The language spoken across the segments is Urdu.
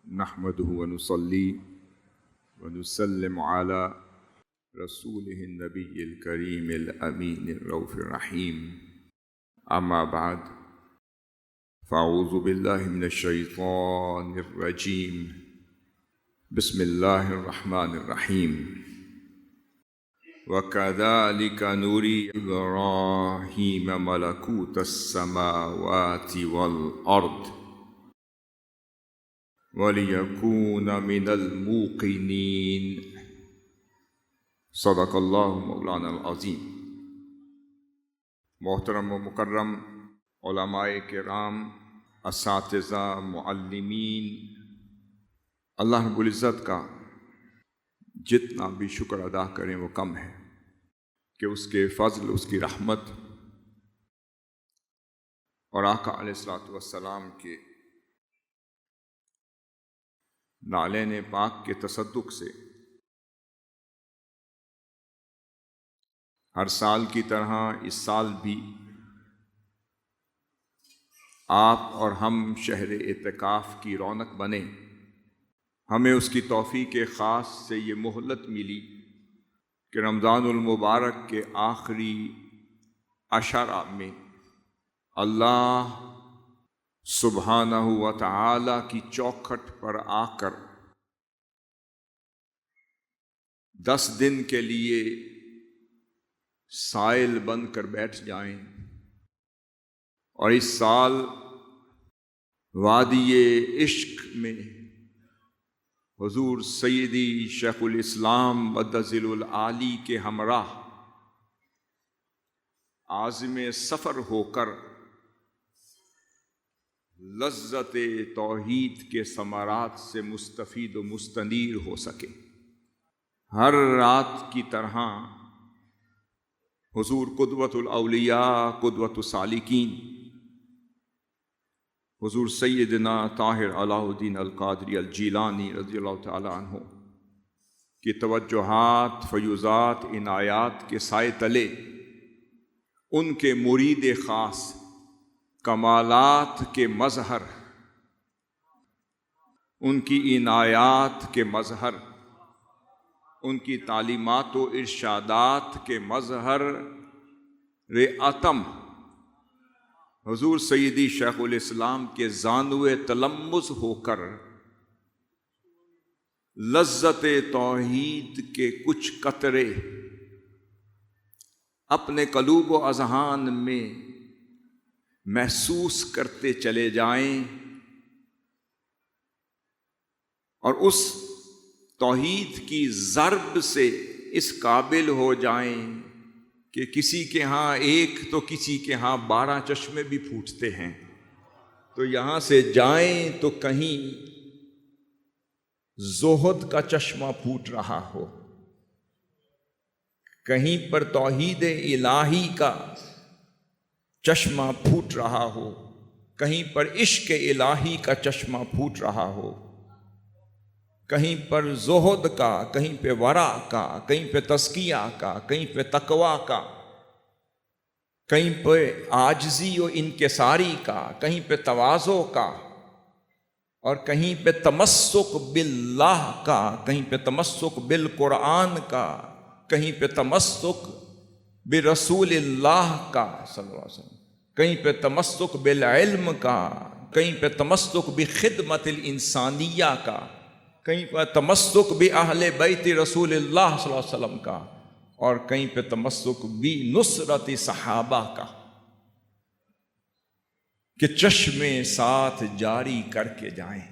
نحمده ونصلي ونسلم على رسوله النبي الكريم الأمين الرؤوف الرحيم. أما بعد، فأعوذ بالله من الشيطان الرجيم. بسم الله الرحمن الرحيم. وكذلك نري إبراهيم ملكوت السماوات والأرض وَلِيَكُونَ مِنَ الْمُوقِنِينَ. صدق اللہ مولانا العظیم. محترم و مکرم علماء کرام، اساتذہ، معلمین، اللہ رب العزت کا جتنا بھی شکر ادا کریں وہ کم ہے کہ اس کے فضل، اس کی رحمت اور آقا علیہ الصلوۃ والسلام کے نالین پاک کے تصدق سے ہر سال کی طرح اس سال بھی آپ اور ہم شہر اعتکاف کی رونق بنے. ہمیں اس کی توفیق خاص سے یہ مہلت ملی کہ رمضان المبارک کے آخری عشرہ میں اللہ سبحانہ و تعالی کی چوکھٹ پر آ کر 10 دن کے لیے سائل بن کر بیٹھ جائیں اور اس سال وادی عشق میں حضور سیدی شیخ الاسلام مدظل العالی کے ہمراہ عازم سفر ہو کر لذت توحید کے ثمرات سے مستفید و مستنیر ہو سکے. ہر رات کی طرح حضور قدوۃ الاولیاء، قدوۃ السالکین، حضور سیدنا طاہر علاء الدین القادری الجیلانی رضی اللہ تعالی عنہ کی توجہات، فیوضات، عنایات کے سائے تلے ان کے مرید خاص کمالات کے مظہر، ان کی عنایات کے مظہر، ان کی تعلیمات و ارشادات کے مظہر رعتم حضور سیدی شیخ الاسلام کے زانوِ تلمذ ہو کر لذت توحید کے کچھ قطرے اپنے قلوب و اذہان میں محسوس کرتے چلے جائیں اور اس توحید کی ضرب سے اس قابل ہو جائیں کہ کسی کے ہاں ایک تو کسی کے ہاں 12 چشمے بھی پھوٹتے ہیں، تو یہاں سے جائیں تو کہیں زہد کا چشمہ پھوٹ رہا ہو، کہیں پر توحید الہی کا چشمہ پھوٹ رہا ہو، کہیں پر عشق الہی کا چشمہ پھوٹ رہا ہو، کہیں پر زہد کا، کہیں پہ ورع کا، کہیں پہ تزکیہ کا، کہیں پہ تقویٰ کا، کہیں پہ عاجزی و انکساری کا، کہیں پہ تواضع کا، اور کہیں پہ تمسک باللہ کا، کہیں پہ تمسک بالقرآن کا، کہیں پہ تمسک برسول اللہ کا صلی اللہ علیہ وسلم، کہیں پہ تمسک بالعلم کا، کہیں پہ تمسک بخدمت الانسانیہ کا، کہیں پہ تمسک باہل بیت رسول اللہ صلی اللہ علیہ وسلم کا، اور کہیں پہ تمسک بنصرت صحابہ کا، کہ چشمے ساتھ جاری کر کے جائیں.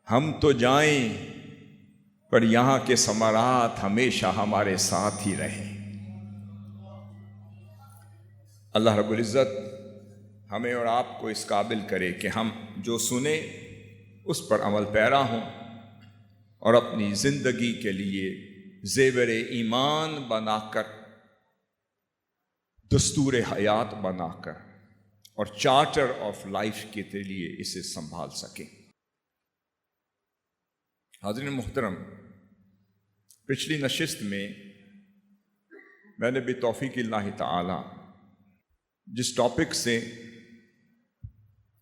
ہم تو جائیں پر یہاں کے ثمرات ہمیشہ ہمارے ساتھ ہی رہیں. اللہ رب العزت ہمیں اور آپ کو اس قابل کرے کہ ہم جو سنیں اس پر عمل پیرا ہوں اور اپنی زندگی کے لیے زیور ایمان بنا کر، دستور حیات بنا کر اور چارٹر آف لائف کے لیے اسے سنبھال سکیں. حاضرین محترم، پچھلی نشست میں نے بھی توفیق اللہ تعالی جس ٹاپک سے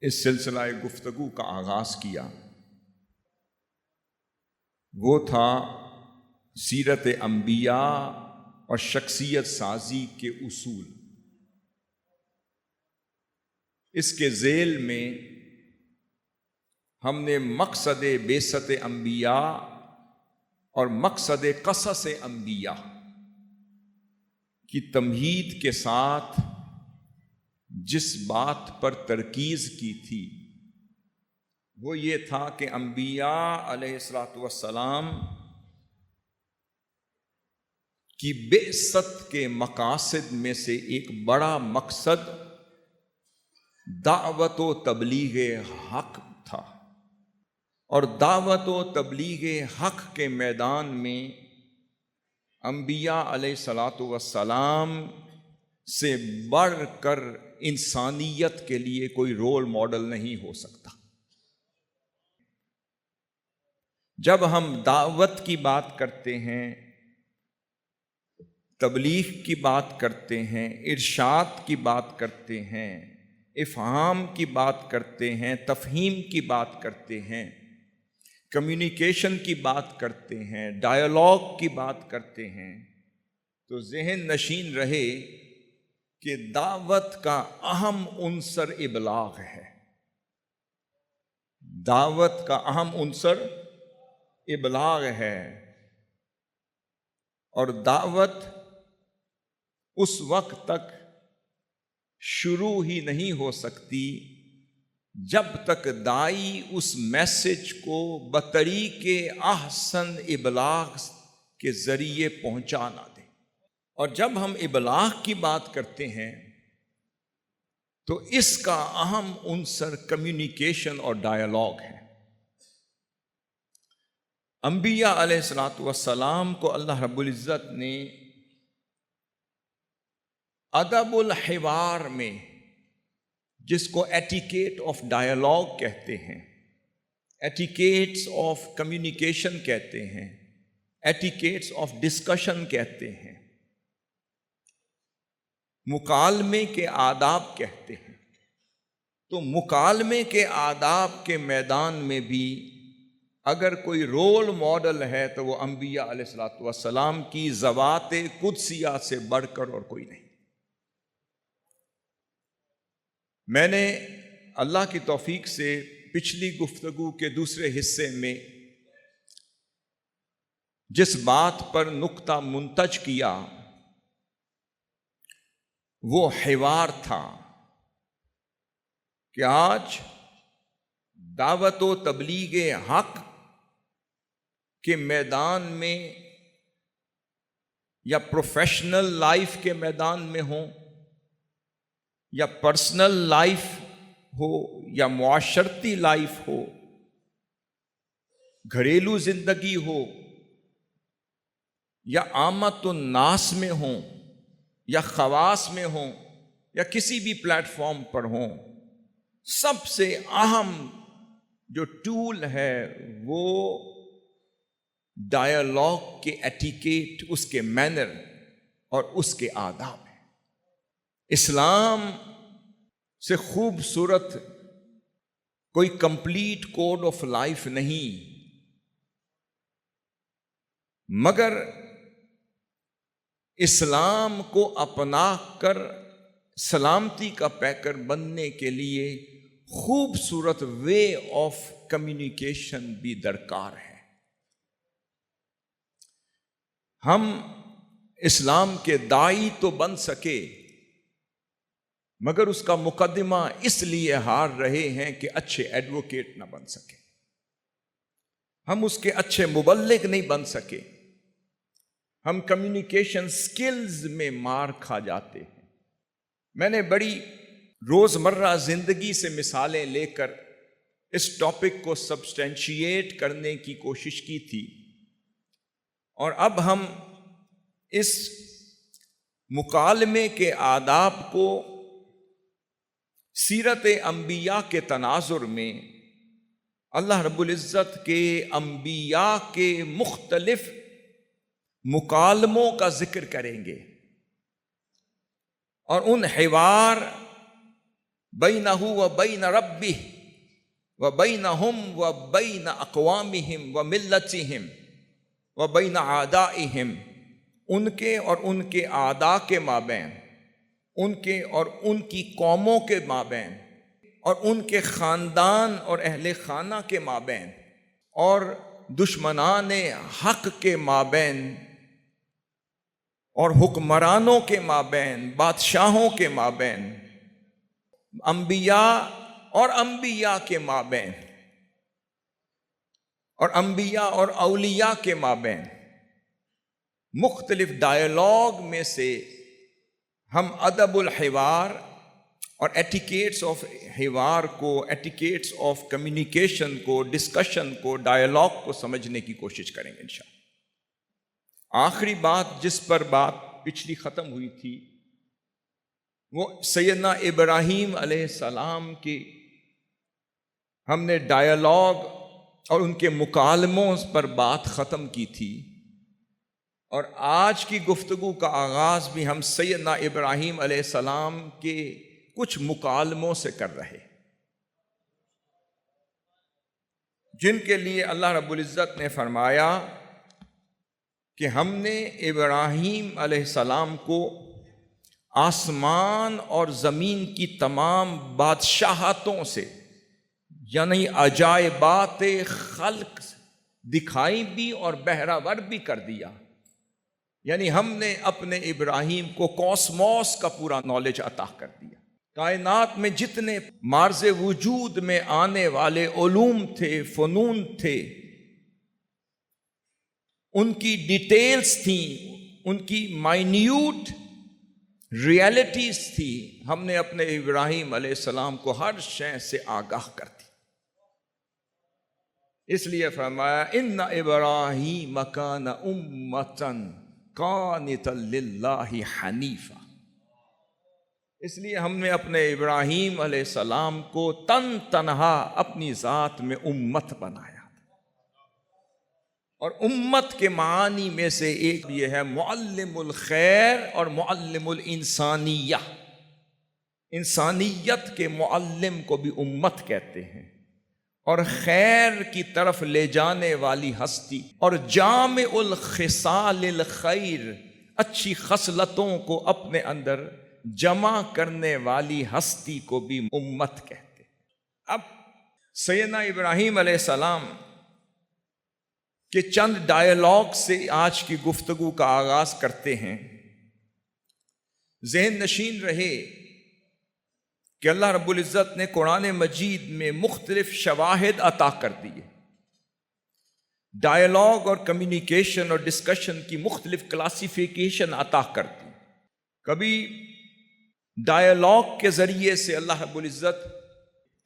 اس سلسلہ گفتگو کا آغاز کیا وہ تھا سیرت انبیاء اور شخصیت سازی کے اصول۔ اس کے ذیل میں ہم نے مقصد بعثت انبیاء اور مقصد قصص انبیاء کی تمہید کے ساتھ جس بات پر ترکیز کی تھی وہ یہ تھا کہ انبیاء علیہ الصلوۃ والسلام کی بعثت کے مقاصد میں سے ایک بڑا مقصد دعوت و تبلیغ حق تھا، اور دعوت و تبلیغ حق کے میدان میں انبیاء علیہ الصلوۃ والسلام سے بڑھ کر انسانیت کے لیے کوئی رول ماڈل نہیں ہو سکتا۔ جب ہم دعوت کی بات کرتے ہیں، تبلیغ کی بات کرتے ہیں، ارشاد کی بات کرتے ہیں، افہام کی بات کرتے ہیں، تفہیم کی بات کرتے ہیں، کمیونیکیشن کی بات کرتے ہیں، ڈائیلاگ کی بات کرتے ہیں، تو ذہن نشین رہے کہ دعوت کا اہم عنصر ابلاغ ہے۔ دعوت کا اہم عنصر ابلاغ ہے، اور دعوت اس وقت تک شروع ہی نہیں ہو سکتی جب تک داعی اس میسج کو بطریق احسن ابلاغ کے ذریعے پہنچا نہ دے۔ اور جب ہم ابلاغ کی بات کرتے ہیں تو اس کا اہم عنصر کمیونیکیشن اور ڈائیلاگ ہے۔ انبیاء علیہ الصلوۃ والسلام کو اللہ رب العزت نے ادب الحوار میں، جس کو ایٹیکیٹ آف ڈائیلاگ کہتے ہیں، ایٹیکیٹس آف کمیونیکیشن کہتے ہیں، ایٹیکیٹس آف ڈسکشن کہتے ہیں، مکالمے کے آداب کہتے ہیں، تو مکالمے کے آداب کے میدان میں بھی اگر کوئی رول ماڈل ہے تو وہ انبیاء علیہ الصلوۃ والسلام کی ذوات قدسیہ سے بڑھ کر اور کوئی نہیں۔ میں نے اللہ کی توفیق سے پچھلی گفتگو کے دوسرے حصے میں جس بات پر نقطہ منتج کیا وہ حوار تھا کہ آج دعوت و تبلیغ حق کے میدان میں یا پروفیشنل لائف کے میدان میں ہوں یا پرسنل لائف ہو یا معاشرتی لائف ہو، گھریلو زندگی ہو یا عامت الناس میں ہوں یا خواص میں ہوں یا کسی بھی پلیٹ فارم پر ہوں، سب سے اہم جو ٹول ہے وہ ڈائیلاگ کے ایٹیکیٹ، اس کے مینر اور اس کے آداب ہیں۔ اسلام سے خوبصورت کوئی کمپلیٹ کوڈ آف لائف نہیں، مگر اسلام کو اپنا کر سلامتی کا پیکر بننے کے لیے خوبصورت وے آف کمیونیکیشن بھی درکار ہے۔ ہم اسلام کے داعی تو بن سکے، مگر اس کا مقدمہ اس لیے ہار رہے ہیں کہ اچھے ایڈوکیٹ نہ بن سکے، ہم اس کے اچھے مبلغ نہیں بن سکے، ہم کمیونیکیشن سکلز میں مار کھا جاتے ہیں۔ میں نے بڑی روزمرہ زندگی سے مثالیں لے کر اس ٹاپک کو سبسٹینشیٹ کرنے کی کوشش کی تھی، اور اب ہم اس مکالمے کے آداب کو سیرت انبیاء کے تناظر میں اللہ رب العزت کے انبیاء کے مختلف مکالموں کا ذکر کریں گے، اور ان حوار بینہ و بین ربہ و بینہم و بین اقوامہم و ملتہم و بین اعدائہم، ان کے اور ان کے اعداء کے مابین، ان کے اور ان کی قوموں کے مابین، اور ان کے خاندان اور اہل خانہ کے مابین، اور دشمنان حق کے مابین، اور حکمرانوں کے مابین، بادشاہوں کے مابین، انبیاء اور انبیاء کے مابین، اور انبیاء اور اولیاء کے مابین مختلف ڈائیلاگ میں سے ہم ادب الحوار اور ایٹیکیٹس آف حوار کو، ایٹیکیٹس آف کمیونیکیشن کو، ڈسکشن کو، ڈائیلاگ کو سمجھنے کی کوشش کریں گے انشاءاللہ۔ آخری بات جس پر بات پچھلی ختم ہوئی تھی وہ سیدنا ابراہیم علیہ السلام کی ہم نے ڈائیلاگ اور ان کے مکالموں پر بات ختم کی تھی، اور آج کی گفتگو کا آغاز بھی ہم سیدنا ابراہیم علیہ السلام کے کچھ مکالموں سے کر رہے، جن کے لیے اللہ رب العزت نے فرمایا کہ ہم نے ابراہیم علیہ السلام کو آسمان اور زمین کی تمام بادشاہتوں سے، یعنی عجائبات خلق دکھائی بھی اور بہرہ بھی کر دیا۔ یعنی ہم نے اپنے ابراہیم کو کوسموس کا پورا نالج عطا کر دیا، کائنات میں جتنے مارز وجود میں آنے والے علوم تھے، فنون تھے، ان کی ڈیٹیلز تھیں، ان کی مائنیوٹ ریئلٹیز تھی، ہم نے اپنے ابراہیم علیہ السلام کو ہر شے سے آگاہ کر دی۔ اس لیے فرمایا ان ابراہیم کان امۃ قانتا للہ حنیفا، اس لیے ہم نے اپنے ابراہیم علیہ السلام کو تن تنہا اپنی ذات میں امت بنایا، اور امت کے معانی میں سے ایک یہ ہے معلم الخیر اور معلم الانسانیہ، انسانیت کے معلم کو بھی امت کہتے ہیں، اور خیر کی طرف لے جانے والی ہستی اور جامع الخصال الخیر، اچھی خصلتوں کو اپنے اندر جمع کرنے والی ہستی کو بھی امت کہتے ہیں۔ اب سیدنا ابراہیم علیہ السلام کے چند ڈائیلاگ سے آج کی گفتگو کا آغاز کرتے ہیں۔ ذہن نشین رہے کہ اللہ رب العزت نے قرآن مجید میں مختلف شواہد عطا کر دیے، ڈائیلاگ اور کمیونیکیشن اور ڈسکشن کی مختلف کلاسیفیکیشن عطا کر دی۔ کبھی ڈائیلاگ کے ذریعے سے اللہ رب العزت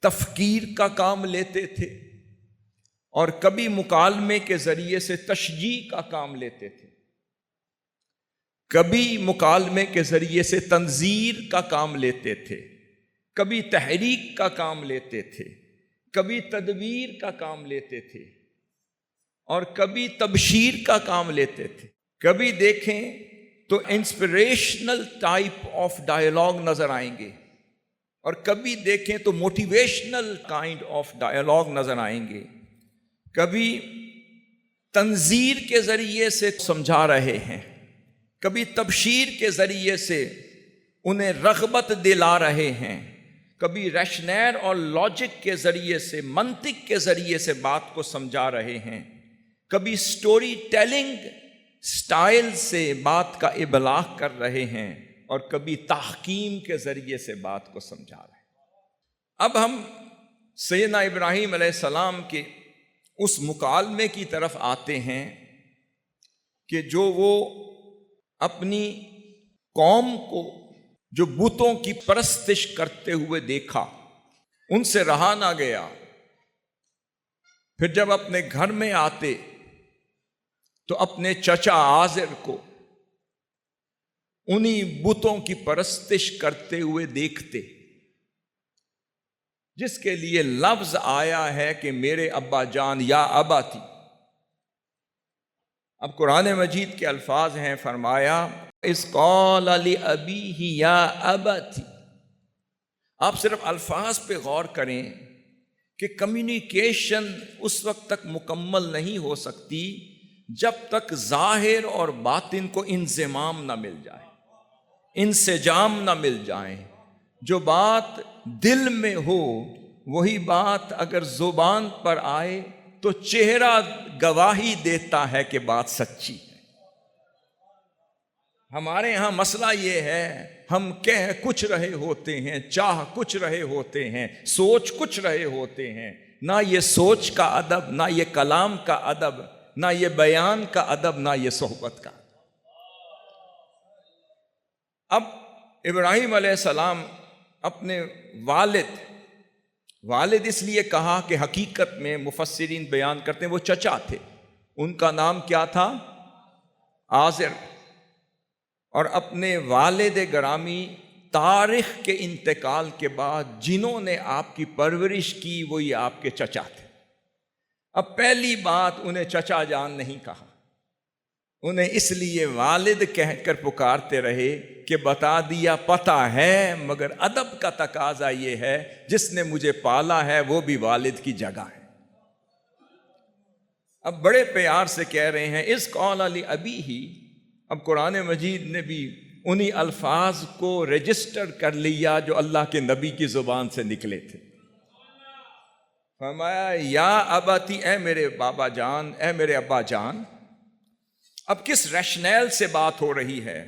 تفکیر کا کام لیتے تھے، اور کبھی مکالمے کے ذریعے سے تشجیع کا کام لیتے تھے، کبھی مکالمے کے ذریعے سے تنذیر کا کام لیتے تھے، کبھی تحریک کا کام لیتے تھے، کبھی تدبیر کا کام لیتے تھے، اور کبھی تبشیر کا کام لیتے تھے۔ کبھی دیکھیں تو انسپریشنل ٹائپ آف ڈائیلاگ نظر آئیں گے، اور کبھی دیکھیں تو موٹیویشنل کائنڈ آف ڈائیلاگ نظر آئیں گے۔ کبھی تنذیر کے ذریعے سے سمجھا رہے ہیں، کبھی تبشیر کے ذریعے سے انہیں رغبت دلا رہے ہیں، کبھی ریشنیر اور لاجک کے ذریعے سے، منطق کے ذریعے سے بات کو سمجھا رہے ہیں، کبھی سٹوری ٹیلنگ سٹائل سے بات کا ابلاغ کر رہے ہیں، اور کبھی تحکیم کے ذریعے سے بات کو سمجھا رہے ہیں۔ اب ہم سیدنا ابراہیم علیہ السلام کے اس مکالمے کی طرف آتے ہیں کہ جو وہ اپنی قوم کو جو بتوں کی پرستش کرتے ہوئے دیکھا، ان سے رہا نہ گیا۔ پھر جب اپنے گھر میں آتے تو اپنے چچا آزر کو انہی بتوں کی پرستش کرتے ہوئے دیکھتے، جس کے لیے لفظ آیا ہے کہ میرے ابا جان یا اباتی۔ اب قرآن مجید کے الفاظ ہیں، فرمایا اذ قال لأبیہ یا اباتی۔ آپ صرف الفاظ پہ غور کریں کہ کمیونیکیشن اس وقت تک مکمل نہیں ہو سکتی جب تک ظاہر اور باطن کو انضمام نہ مل جائے، انسجام نہ مل جائیں، جو بات دل میں ہو وہی بات اگر زبان پر آئے تو چہرہ گواہی دیتا ہے کہ بات سچی ہے۔ ہمارے ہاں مسئلہ یہ ہے، ہم کہہ کچھ رہے ہوتے ہیں، چاہ کچھ رہے ہوتے ہیں، سوچ کچھ رہے ہوتے ہیں، نہ یہ سوچ کا ادب، نہ یہ کلام کا ادب، نہ یہ بیان کا ادب، نہ یہ صحبت کا۔ اب ابراہیم علیہ السلام اپنے والد اس لیے کہا کہ حقیقت میں مفسرین بیان کرتے ہیں وہ چچا تھے، ان کا نام کیا تھا؟ آزر۔ اور اپنے والد گرامی تاریخ کے انتقال کے بعد جنہوں نے آپ کی پرورش کی وہی آپ کے چچا تھے۔ اب پہلی بات انہیں چچا جان نہیں کہا، انہیں اس لیے والد کہہ کر پکارتے رہے کہ بتا دیا پتہ ہے، مگر ادب کا تقاضا یہ ہے جس نے مجھے پالا ہے وہ بھی والد کی جگہ ہے۔ اب بڑے پیار سے کہہ رہے ہیں اذ قال لأبیہ۔ اب قرآن مجید نے بھی انہی الفاظ کو رجسٹر کر لیا جو اللہ کے نبی کی زبان سے نکلے تھے۔ فرمایا یا اباتی، اے میرے بابا جان، اے میرے ابا جان۔ اب کس ریشنل سے بات ہو رہی ہے؟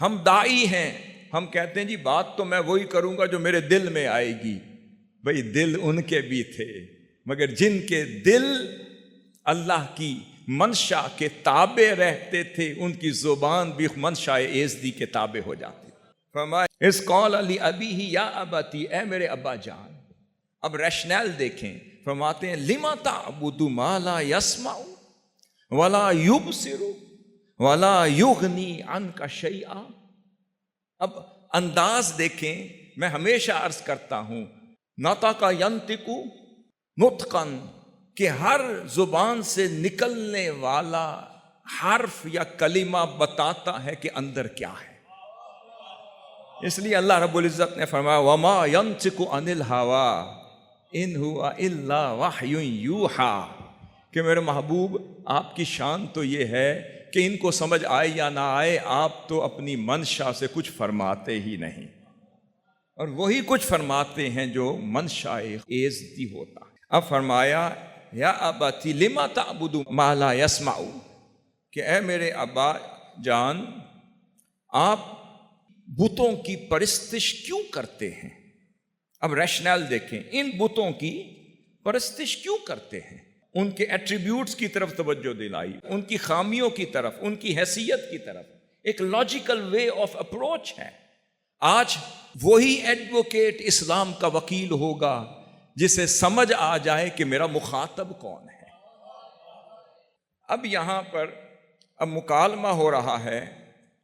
ہم داعی ہیں، ہم کہتے ہیں جی بات تو میں وہی کروں گا جو میرے دل میں آئے گی۔ بھئی دل ان کے بھی تھے، مگر جن کے دل اللہ کی منشا کے تابع رہتے تھے ان کی زبان بھی منشا ایزدی کے تابع ہو جاتی۔ فرمایا اذ قال لأبیہ یا اباتی، اے میرے ابا جان۔ اب ریشنل دیکھیں، فرماتے ہیں لما تعبد ما لا يسمع ولا يبصر ولا یغنی عنک شیئا۔ اب انداز دیکھیں، میں ہمیشہ عرض کرتا ہوں نطق ینطق نطقا، کہ ہر زبان سے نکلنے والا حرف یا کلمہ بتاتا ہے کہ اندر کیا ہے۔ اس لیے اللہ رب العزت نے فرمایا وما ینطق عن الہوی ان هو الا وحی یوحی، کہ میرے محبوب آپ کی شان تو یہ ہے کہ ان کو سمجھ آئے یا نہ آئے آپ تو اپنی منشا سے کچھ فرماتے ہی نہیں، اور وہی کچھ فرماتے ہیں جو منشا ایزدی ہوتا ہے۔ اب فرمایا یا اباتی لما تعبد ما لا يسمع، کہ اے میرے ابا جان آپ بتوں کی پرستش کیوں کرتے ہیں؟ اب ریشنل دیکھیں، ان بتوں کی پرستش کیوں کرتے ہیں؟ ان کے ایٹریبیوٹس کی طرف توجہ دلائی، ان کی خامیوں کی طرف، ان کی حیثیت کی طرف، ایک لاجیکل وے آف اپروچ ہے۔ آج وہی ایڈوکیٹ اسلام کا وکیل ہوگا جسے سمجھ آ جائے کہ میرا مخاطب کون ہے۔ اب یہاں پر اب مکالمہ ہو رہا ہے،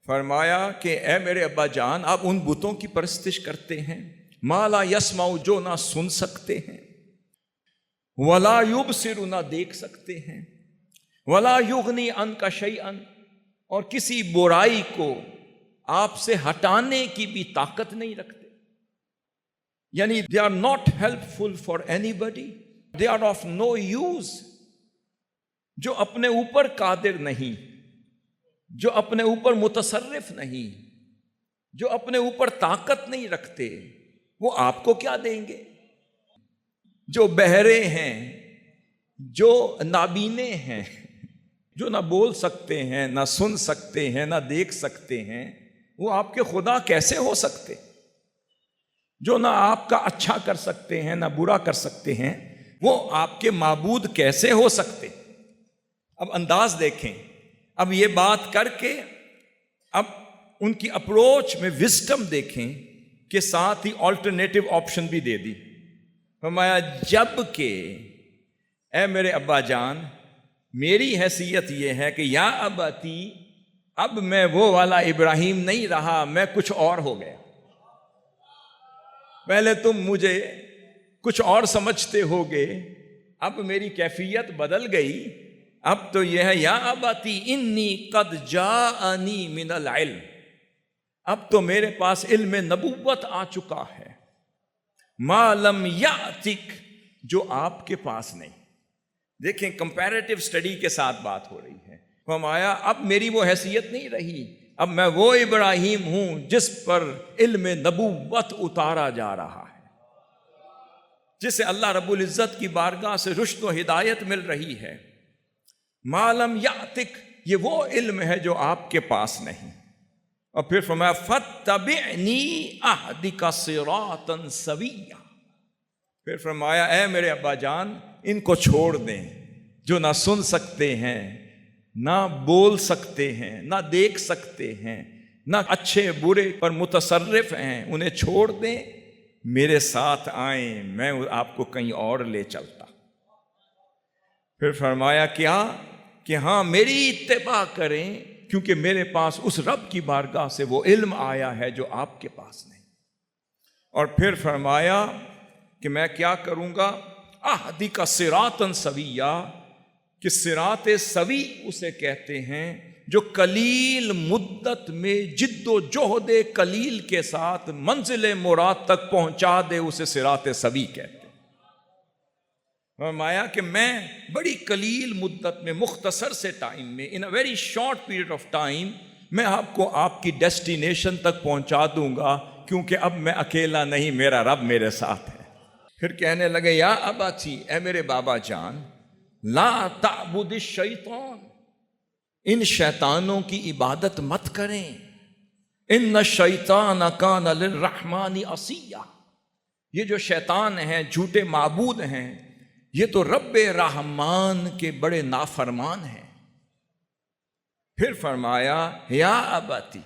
فرمایا کہ اے میرے ابا جان آپ ان بتوں کی پرستش کرتے ہیں ما لا یسمع، جو نہ سن سکتے ہیں، ولا یبصر، نہ دیکھ سکتے ہیں، ولا یغنی عنک شیئا، اور کسی برائی کو آپ سے ہٹانے کی بھی طاقت نہیں رکھتے۔ یعنی they are not helpful for anybody, they are of no use۔ جو اپنے اوپر قادر نہیں، جو اپنے اوپر متصرف نہیں، جو اپنے اوپر طاقت نہیں رکھتے، وہ آپ کو کیا دیں گے؟ جو بہرے ہیں، جو نابینے ہیں، جو نہ بول سکتے ہیں، نہ سن سکتے ہیں، نہ دیکھ سکتے ہیں، وہ آپ کے خدا کیسے ہو سکتے؟ جو نہ آپ کا اچھا کر سکتے ہیں نہ برا کر سکتے ہیں، وہ آپ کے معبود کیسے ہو سکتے؟ اب انداز دیکھیں، اب یہ بات کر کے اب ان کی اپروچ میں وزڈم دیکھیں کہ ساتھ ہی آلٹرنیٹو آپشن بھی دے دی۔ فرمایا جب کہ اے میرے ابا جان میری حیثیت یہ ہے کہ یا اباتی، اب میں وہ والا ابراہیم نہیں رہا، میں کچھ اور ہو گیا۔ پہلے تم مجھے کچھ اور سمجھتے ہوگے، اب میری کیفیت بدل گئی۔ اب تو یہ ہے یا اباتی انی قد جاءنی من العلم، اب تو میرے پاس علم نبوت آ چکا ہے، ما لم یأتک، جو آپ کے پاس نہیں۔ دیکھیں کمپیریٹیو سٹڈی کے ساتھ بات ہو رہی ہے فرمایا اب میری وہ حیثیت نہیں رہی، اب میں وہ ابراہیم ہوں جس پر علم نبوت اتارا جا رہا ہے، جسے اللہ رب العزت کی بارگاہ سے رشد و ہدایت مل رہی ہے۔ معلم یاتک، یہ وہ علم ہے جو آپ کے پاس نہیں۔ اور پھر فرمایا فاتبعنی اہدک صراطا سویا، پھر فرمایا اے میرے ابا جان ان کو چھوڑ دیں جو نہ سن سکتے ہیں، نہ بول سکتے ہیں، نہ دیکھ سکتے ہیں، نہ اچھے برے پر متصرف ہیں، انہیں چھوڑ دیں، میرے ساتھ آئیں، میں آپ کو کہیں اور لے چلتا۔ پھر فرمایا کیا کہ ہاں میری اتباع کریں، کیونکہ میرے پاس اس رب کی بارگاہ سے وہ علم آیا ہے جو آپ کے پاس نہیں۔ اور پھر فرمایا کہ میں کیا کروں گا، اہدک صراطا سویا، کہ صراط سوی اسے کہتے ہیں جو قلیل مدت میں جد و جہد قلیل کے ساتھ منزل مراد تک پہنچا دے، اسے صراط سوی کہتے ہیں۔ فرمایا کہ میں بڑی قلیل مدت میں، مختصر سے ٹائم میں، in a very short period of time, میں آپ کو آپ کی ڈیسٹینیشن تک پہنچا دوں گا، کیونکہ اب میں اکیلا نہیں، میرا رب میرے ساتھ ہے۔ پھر کہنے لگے یا اباتی، اے میرے بابا جان، لا تعبد الشیطان، ان شیطانوں کی عبادت مت کریں، ان الشیطان کان للرحمن عصیا، یہ جو شیطان ہیں، جھوٹے معبود ہیں، یہ تو رب رحمان کے بڑے نافرمان ہیں۔ پھر فرمایا یا اباتی،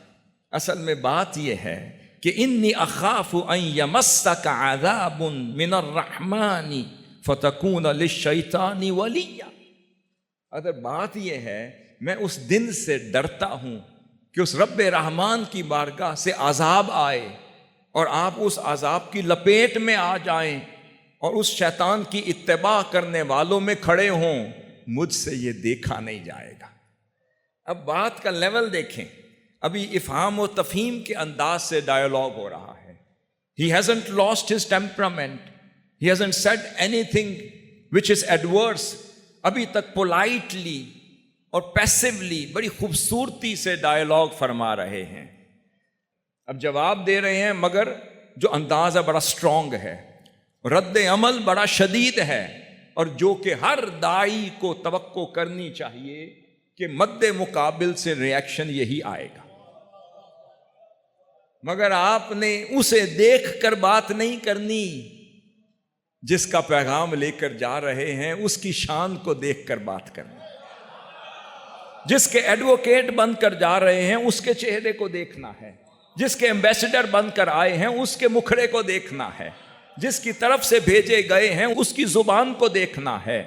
اصل میں بات یہ ہے کہ انی اخاف ان یمسک عذاب من الرحمن فتکون للشیطان ولیا، اگر بات یہ ہے میں اس دن سے ڈرتا ہوں کہ اس رب رحمان کی بارگاہ سے عذاب آئے اور آپ اس عذاب کی لپیٹ میں آ جائیں اور اس شیطان کی اتباع کرنے والوں میں کھڑے ہوں، مجھ سے یہ دیکھا نہیں جائے گا۔ اب بات کا لیول دیکھیں، ابھی افہام و تفہیم کے انداز سے ڈائیلاگ ہو رہا ہے۔ He hasn't lost his temperament. He hasn't said anything which is adverse. ابھی تک politely اور پیسively بڑی خوبصورتی سے ڈائیلاگ فرما رہے ہیں، اب جواب دے رہے ہیں، مگر جو انداز ہے بڑا سٹرونگ ہے، رد عمل بڑا شدید ہے، اور جو کہ ہر داعی کو توقع کرنی چاہیے کہ مد مقابل سے ریاکشن یہی آئے گا۔ مگر آپ نے اسے دیکھ کر بات نہیں کرنی، جس کا پیغام لے کر جا رہے ہیں اس کی شان کو دیکھ کر بات کرنی، جس کے ایڈوکیٹ بن کر جا رہے ہیں اس کے چہرے کو دیکھنا ہے، جس کے ایمبیسڈر بن کر آئے ہیں اس کے مکھڑے کو دیکھنا ہے، جس کی طرف سے بھیجے گئے ہیں اس کی زبان کو دیکھنا ہے،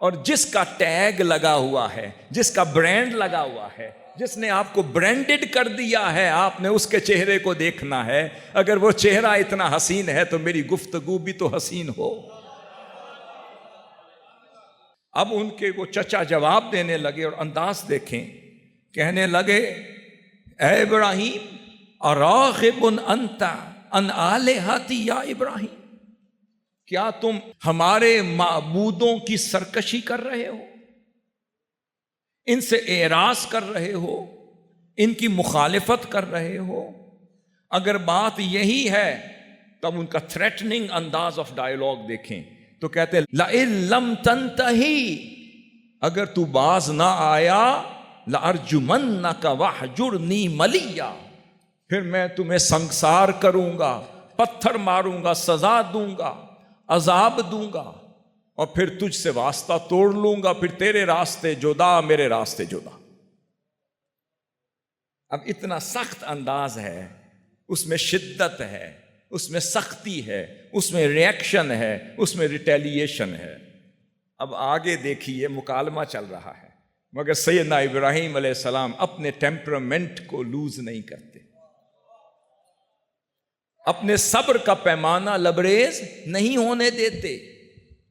اور جس کا ٹیگ لگا ہوا ہے، جس کا برانڈ لگا ہوا ہے، جس نے آپ کو برانڈڈ کر دیا ہے، آپ نے اس کے چہرے کو دیکھنا ہے۔ اگر وہ چہرہ اتنا حسین ہے تو میری گفتگو بھی تو حسین ہو۔ اب ان کے وہ چچا جواب دینے لگے، اور انداز دیکھیں، کہنے لگے اے ابراہیم اراغب انت عن آلہتی یا ابراہیم، کیا تم ہمارے معبودوں کی سرکشی کر رہے ہو، ان سے اعراض کر رہے ہو، ان کی مخالفت کر رہے ہو؟ اگر بات یہی ہے تب ان کا تھریٹننگ انداز آف ڈائیلاگ دیکھیں تو کہتے ہیں لئن لم تنتہی، اگر تو باز نہ آیا لارجمنک واہجرنی ملیا، پھر میں تمہیں سنگسار کروں گا، پتھر ماروں گا، سزا دوں گا، عذاب دوں گا، اور پھر تجھ سے واسطہ توڑ لوں گا، پھر تیرے راستے جدا، میرے راستے جدا۔ اب اتنا سخت انداز ہے، اس میں شدت ہے، اس میں سختی ہے، اس میں ریئیکشن ہے، اس میں ریٹیلیشن ہے۔ اب آگے دیکھیے مکالمہ چل رہا ہے، مگر سیدنا ابراہیم علیہ السلام اپنے ٹیمپرامنٹ کو لوز نہیں کرتے، اپنے صبر کا پیمانہ لبریز نہیں ہونے دیتے۔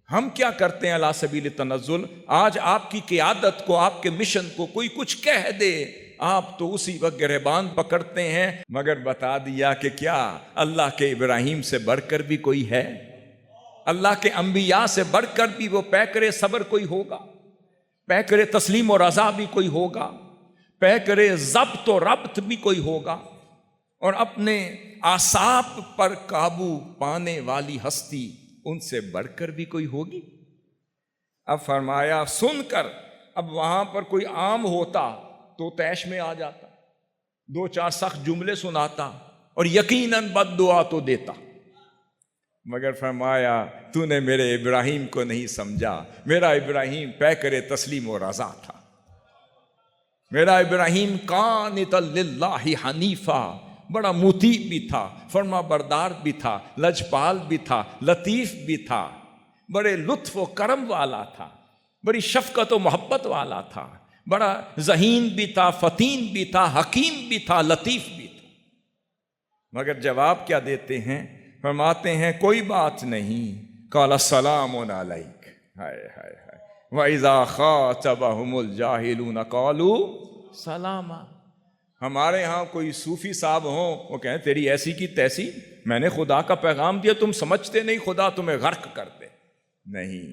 ہم کیا کرتے ہیں علی سبیل التنزل، آج آپ کی قیادت کو، آپ کے مشن کو کوئی کچھ کہہ دے، آپ تو اسی وقت گریبان پکڑتے ہیں، مگر بتا دیا کہ کیا اللہ کے ابراہیم سے بڑھ کر بھی کوئی ہے؟ اللہ کے انبیاء سے بڑھ کر بھی وہ پیکرے صبر کوئی ہوگا؟ پیکر تسلیم و رضا بھی کوئی ہوگا، پیکر ضبط و ربط بھی کوئی ہوگا، اور اپنے اعصاب پر قابو پانے والی ہستی ان سے بڑھ کر بھی کوئی ہوگی؟ اب فرمایا سن کر، اب وہاں پر کوئی عام ہوتا تو طیش میں آ جاتا، دو چار سخت جملے سناتا اور یقیناً بد دعا تو دیتا، مگر فرمایا تو نے میرے ابراہیم کو نہیں سمجھا، میرا ابراہیم پیکر تسلیم و رضا تھا، میرا ابراہیم قانت للہ حنیفہ، بڑا مطیع بھی تھا، فرما بردار بھی تھا، لجپال بھی تھا، لطیف بھی تھا، بڑے لطف و کرم والا تھا، بڑی شفقت و محبت والا تھا، بڑا ذہین بھی تھا، فتین بھی تھا، حکیم بھی تھا، لطیف بھی تھا۔ مگر جواب کیا دیتے ہیں؟ فرماتے ہیں کوئی بات نہیں، قال السلام علیک، ہائے ہائے ہائے، وَإِذَا خَاطَبَهُمُ الْجَاهِلُونَ قَالُوا سَلَامًا۔ ہمارے ہاں کوئی صوفی صاحب ہوں، وہ کہیں تیری ایسی کی تیسی، میں نے خدا کا پیغام دیا، تم سمجھتے نہیں خدا تمہیں غرق کر دے۔ نہیں،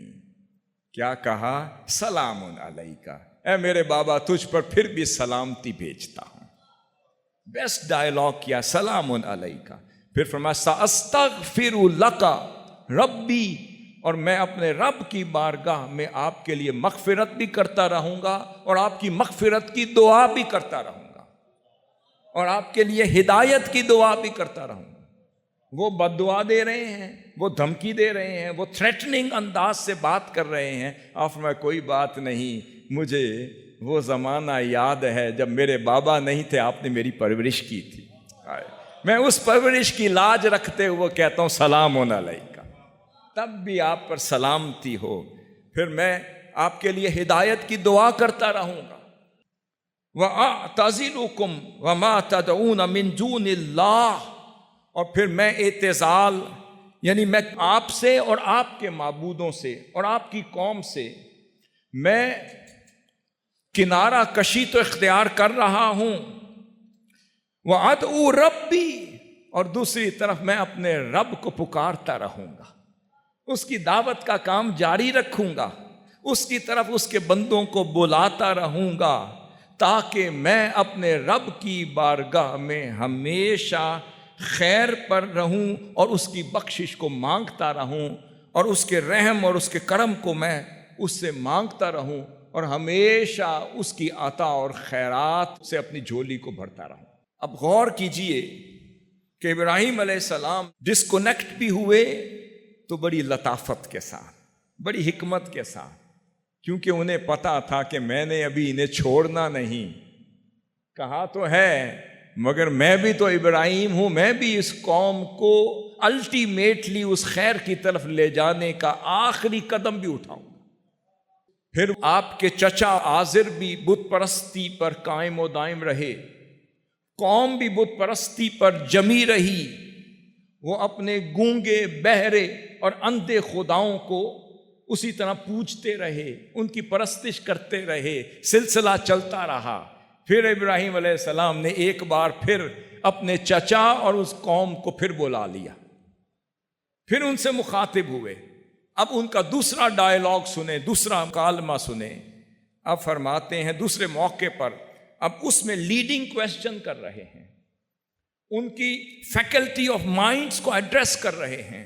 کیا کہا؟ سلام علیکہ، اے میرے بابا تجھ پر پھر بھی سلامتی بھیجتا ہوں۔ بیسٹ ڈائلاگ کیا، سلام علیکہ۔ پھر فرمایا سأستغفر لک ربی، اور میں اپنے رب کی بارگاہ میں آپ کے لیے مغفرت بھی کرتا رہوں گا، اور آپ کی مغفرت کی دعا بھی کرتا رہوں گا، اور آپ کے لیے ہدایت کی دعا بھی کرتا رہوں گا۔ وہ بد دعا دے رہے ہیں، وہ دھمکی دے رہے ہیں، وہ تھریٹننگ انداز سے بات کر رہے ہیں، آپ میں کوئی بات نہیں، مجھے وہ زمانہ یاد ہے جب میرے بابا نہیں تھے، آپ نے میری پرورش کی تھی، میں اس پرورش کی لاج رکھتے ہوئے کہتا ہوں سلام علیکہ، تب بھی آپ پر سلامتی ہو، پھر میں آپ کے لیے ہدایت کی دعا کرتا رہوں گا۔ وَأَعْتَزِلُكُمْ وَمَا تَدْعُونَ مِن دُونِ اللَّهِ، اور پھر میں اعتزال، یعنی میں آپ سے اور آپ کے معبودوں سے اور آپ کی قوم سے میں کنارہ کشی تو اختیار کر رہا ہوں، وَأَدْعُو رَبِّي، اور دوسری طرف میں اپنے رب کو پکارتا رہوں گا، اس کی دعوت کا کام جاری رکھوں گا، اس کی طرف اس کے بندوں کو بلاتا رہوں گا، تاکہ میں اپنے رب کی بارگاہ میں ہمیشہ خیر پر رہوں اور اس کی بخشش کو مانگتا رہوں، اور اس کے رحم اور اس کے کرم کو میں اس سے مانگتا رہوں، اور ہمیشہ اس کی عطا اور خیرات سے اپنی جھولی کو بھرتا رہوں۔ اب غور کیجئے کہ ابراہیم علیہ السلام ڈسکنیکٹ بھی ہوئے تو بڑی لطافت کے ساتھ، بڑی حکمت کے ساتھ، کیونکہ انہیں پتا تھا کہ میں نے ابھی انہیں چھوڑنا نہیں، کہا تو ہے مگر میں بھی تو ابراہیم ہوں، میں بھی اس قوم کو الٹیمیٹلی اس خیر کی طرف لے جانے کا آخری قدم بھی اٹھاؤں۔ پھر آپ کے چچا آزر بھی بت پرستی پر قائم و دائم رہے، قوم بھی بت پرستی پر جمی رہی، وہ اپنے گونگے، بہرے اور اندھے خداؤں کو اسی طرح پوجتے رہے، ان کی پرستش کرتے رہے، سلسلہ چلتا رہا۔ پھر ابراہیم علیہ السلام نے ایک بار پھر اپنے چچا اور اس قوم کو پھر بلا لیا، پھر ان سے مخاطب ہوئے۔ اب ان کا دوسرا ڈائلاگ سنیں، دوسرا مکالمہ سنیں۔ اب فرماتے ہیں دوسرے موقع پر اب اس میں لیڈنگ کویسچن کر رہے ہیں، ان کی فیکلٹی آف مائنڈز کو ایڈریس کر رہے ہیں،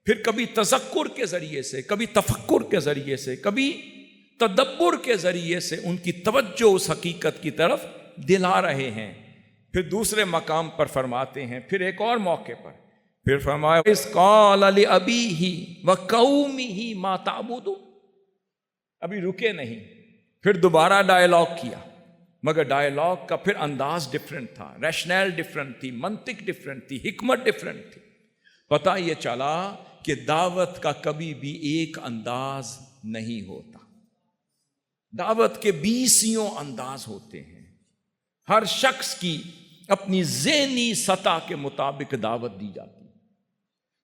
پھر کبھی تذکر کے ذریعے سے، کبھی تفکر کے ذریعے سے، کبھی تدبر کے ذریعے سے ان کی توجہ اس حقیقت کی طرف دلا رہے ہیں۔ پھر دوسرے مقام پر فرماتے ہیں، پھر ایک اور موقع پر پھر فرمایا اِذْ قَالَ لِأَبِيهِ وَقَوْمِهِ مَا تَعْبُدُونَ، ابھی رکے نہیں، پھر دوبارہ ڈائلاگ کیا، مگر ڈائلاگ کا پھر انداز ڈیفرنٹ تھا، ریشنل ڈیفرنٹ تھی، منطق ڈیفرنٹ تھی، حکمت ڈیفرنٹ تھی۔ پتہ یہ چلا کہ دعوت کا کبھی بھی ایک انداز نہیں ہوتا، دعوت کے 20 انداز ہوتے ہیں، ہر شخص کی اپنی ذہنی سطح کے مطابق دعوت دی جاتی ہے۔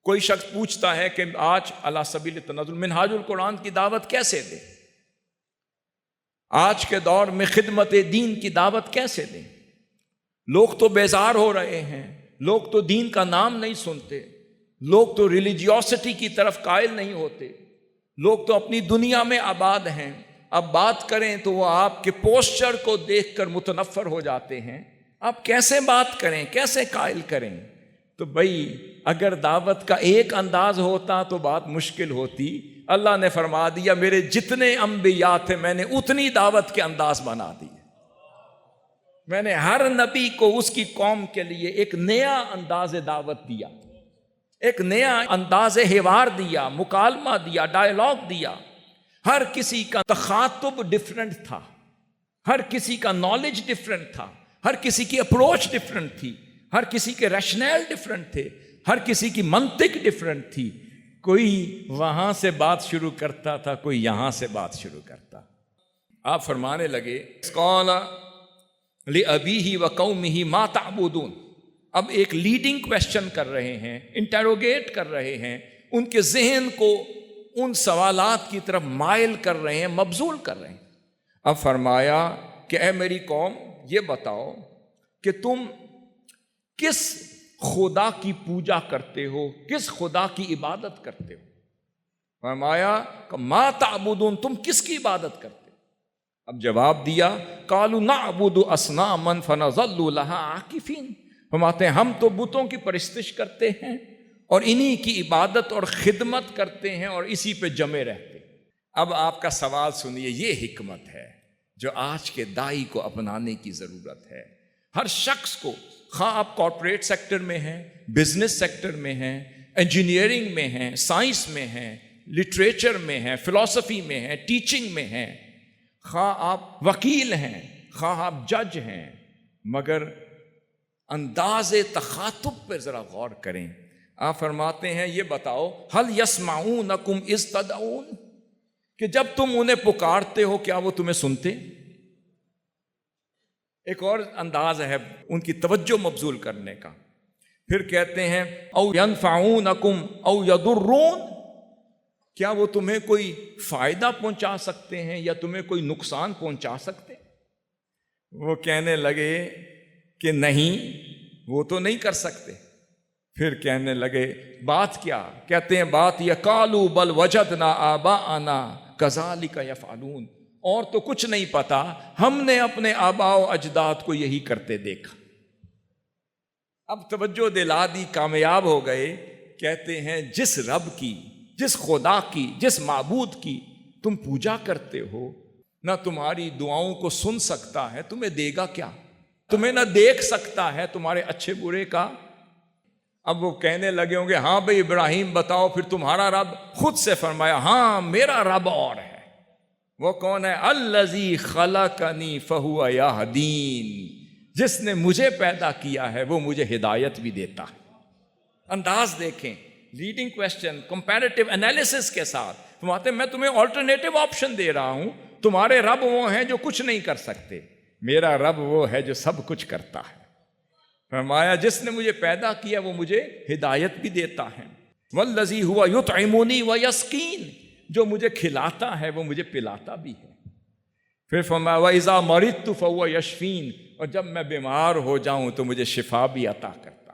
کوئی شخص پوچھتا ہے کہ آج علی سبیل التنزل منہاج القرآن کی دعوت کیسے دیں، آج کے دور میں خدمت دین کی دعوت کیسے دیں؟ لوگ تو بیزار ہو رہے ہیں، لوگ تو دین کا نام نہیں سنتے، لوگ تو ریلیجیوسٹی کی طرف قائل نہیں ہوتے، لوگ تو اپنی دنیا میں آباد ہیں، آپ بات کریں تو وہ آپ کے پوسچر کو دیکھ کر متنفر ہو جاتے ہیں. آپ کیسے بات کریں, کیسے قائل کریں؟ تو بھائی اگر دعوت کا ایک انداز ہوتا تو بات مشکل ہوتی. اللہ نے فرما دیا میرے جتنے انبیاء تھے میں نے اتنی دعوت کے انداز بنا دی. میں نے ہر نبی کو اس کی قوم کے لیے ایک نیا انداز دعوت دیا, ایک نیا انداز حوار دیا, مکالمہ دیا, ڈائلاگ دیا. ہر کسی کا تخاطب ڈفرنٹ تھا, ہر کسی کا نالج ڈفرنٹ تھا, ہر کسی کی اپروچ ڈفرنٹ تھی, ہر کسی کے ریشنل ڈفرنٹ تھے, ہر کسی کی منطق ڈفرنٹ تھی. کوئی وہاں سے بات شروع کرتا تھا, کوئی یہاں سے بات شروع کرتا. آپ فرمانے لگے قال لأبیہ وقومہ ما تعبدون. اب ایک لیڈنگ کویسچن کر رہے ہیں, انٹروگیٹ کر رہے ہیں, ان کے ذہن کو ان سوالات کی طرف مائل کر رہے ہیں, مبذول کر رہے ہیں. اب فرمایا کہ اے میری قوم یہ بتاؤ کہ تم کس خدا کی پوجا کرتے ہو, کس خدا کی عبادت کرتے ہو. فرمایا کہ ما تعبدون, تم کس کی عبادت کرتے ہو؟ اب جواب دیا قالوا نعبد اصناما فنظل لها عاکفین. فرماتے ہیں ہم تو بتوں کی پرستش کرتے ہیں اور انہی کی عبادت اور خدمت کرتے ہیں اور اسی پہ جمے رہتے ہیں. اب آپ کا سوال سنیے, یہ حکمت ہے جو آج کے داعی کو اپنانے کی ضرورت ہے. ہر شخص کو, خواہ آپ کارپوریٹ سیکٹر میں ہیں, بزنس سیکٹر میں ہیں, انجینئرنگ میں ہیں, سائنس میں ہیں, لٹریچر میں ہیں, فلسفی میں ہیں, ٹیچنگ میں ہیں, خواہ آپ وکیل ہیں, خواہ آپ جج ہیں, مگر انداز تخاطب پہ ذرا غور کریں. آپ فرماتے ہیں یہ بتاؤ هل يسمعونکم اذ تدعون, کہ جب تم انہیں پکارتے ہو کیا وہ تمہیں سنتے؟ ایک اور انداز ہے ان کی توجہ مبذول کرنے کا. پھر کہتے ہیں او ينفعونکم او یضرون, کیا وہ تمہیں کوئی فائدہ پہنچا سکتے ہیں یا تمہیں کوئی نقصان پہنچا سکتے؟ وہ کہنے لگے کہ نہیں, وہ تو نہیں کر سکتے. پھر کہنے لگے بات کیا؟ کہتے ہیں بات یہ قالوا بل وجدنا آباءنا کذالک یفعلون, اور تو کچھ نہیں پتا, ہم نے اپنے آباء و اجداد کو یہی کرتے دیکھا. اب توجہ دلا دی, کامیاب ہو گئے. کہتے ہیں جس رب کی, جس خدا کی, جس معبود کی تم پوجا کرتے ہو, نہ تمہاری دعاؤں کو سن سکتا ہے, تمہیں دے گا کیا؟ تمہیں نہ دیکھ سکتا ہے تمہارے اچھے برے کا. اب وہ کہنے لگے ہوں گے ہاں بھئی ابراہیم بتاؤ پھر تمہارا رب. خود سے فرمایا ہاں میرا رب اور ہے. وہ کون ہے؟ الذی خلقنی فہو یہدین, جس نے مجھے پیدا کیا ہے وہ مجھے ہدایت بھی دیتا ہے. انداز دیکھیں, لیڈنگ کویسچن کمپیریٹیو انالیسس کے ساتھ. فرماتے ہیں میں تمہیں آلٹرنیٹیو آپشن دے رہا ہوں. تمہارے رب وہ ہیں جو کچھ نہیں کر سکتے, میرا رب وہ ہے جو سب کچھ کرتا ہے. فرمایا جس نے مجھے پیدا کیا وہ مجھے ہدایت بھی دیتا ہے. والذی ہوا یطعمنی ویسقین, جو مجھے کھلاتا ہے وہ مجھے پلاتا بھی ہے. پھر فرمایا وَإِذَا مَرِضْتُ فَهُوَ يَشْفِينِ, اور جب میں بیمار ہو جاؤں تو مجھے شفا بھی عطا کرتا.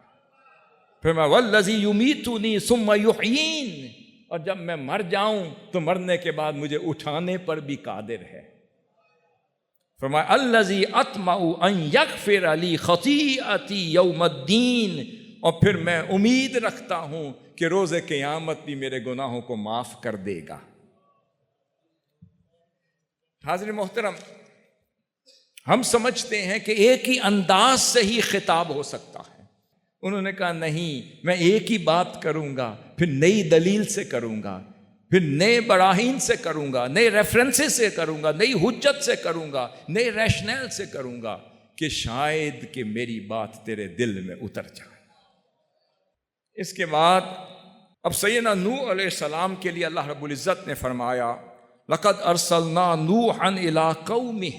پھر میں وَالَّذِي يُمِيتُنِي ثُمَّ يُحْيِينِ, اور جب میں مر جاؤں تو مرنے کے بعد مجھے اٹھانے پر بھی قادر ہے. فرمایا الذی اطمع ان یغفر لی خطیئتی یوم الدین, اور پھر میں امید رکھتا ہوں کہ روز قیامت بھی میرے گناہوں کو معاف کر دے گا. حاضر محترم, ہم سمجھتے ہیں کہ ایک ہی انداز سے ہی خطاب ہو سکتا ہے. انہوں نے کہا نہیں, میں ایک ہی بات کروں گا, پھر نئی دلیل سے کروں گا, پھر نئے براہین سے کروں گا, نئے ریفرنسز سے کروں گا, نئی حجت سے کروں گا, نئے ریشنل سے کروں گا, کہ شاید کہ میری بات تیرے دل میں اتر جائے. اس کے بعد اب سیدنا نوح علیہ السلام کے لیے اللہ رب العزت نے فرمایا لقد ارسلنا نوحا الی قومہ,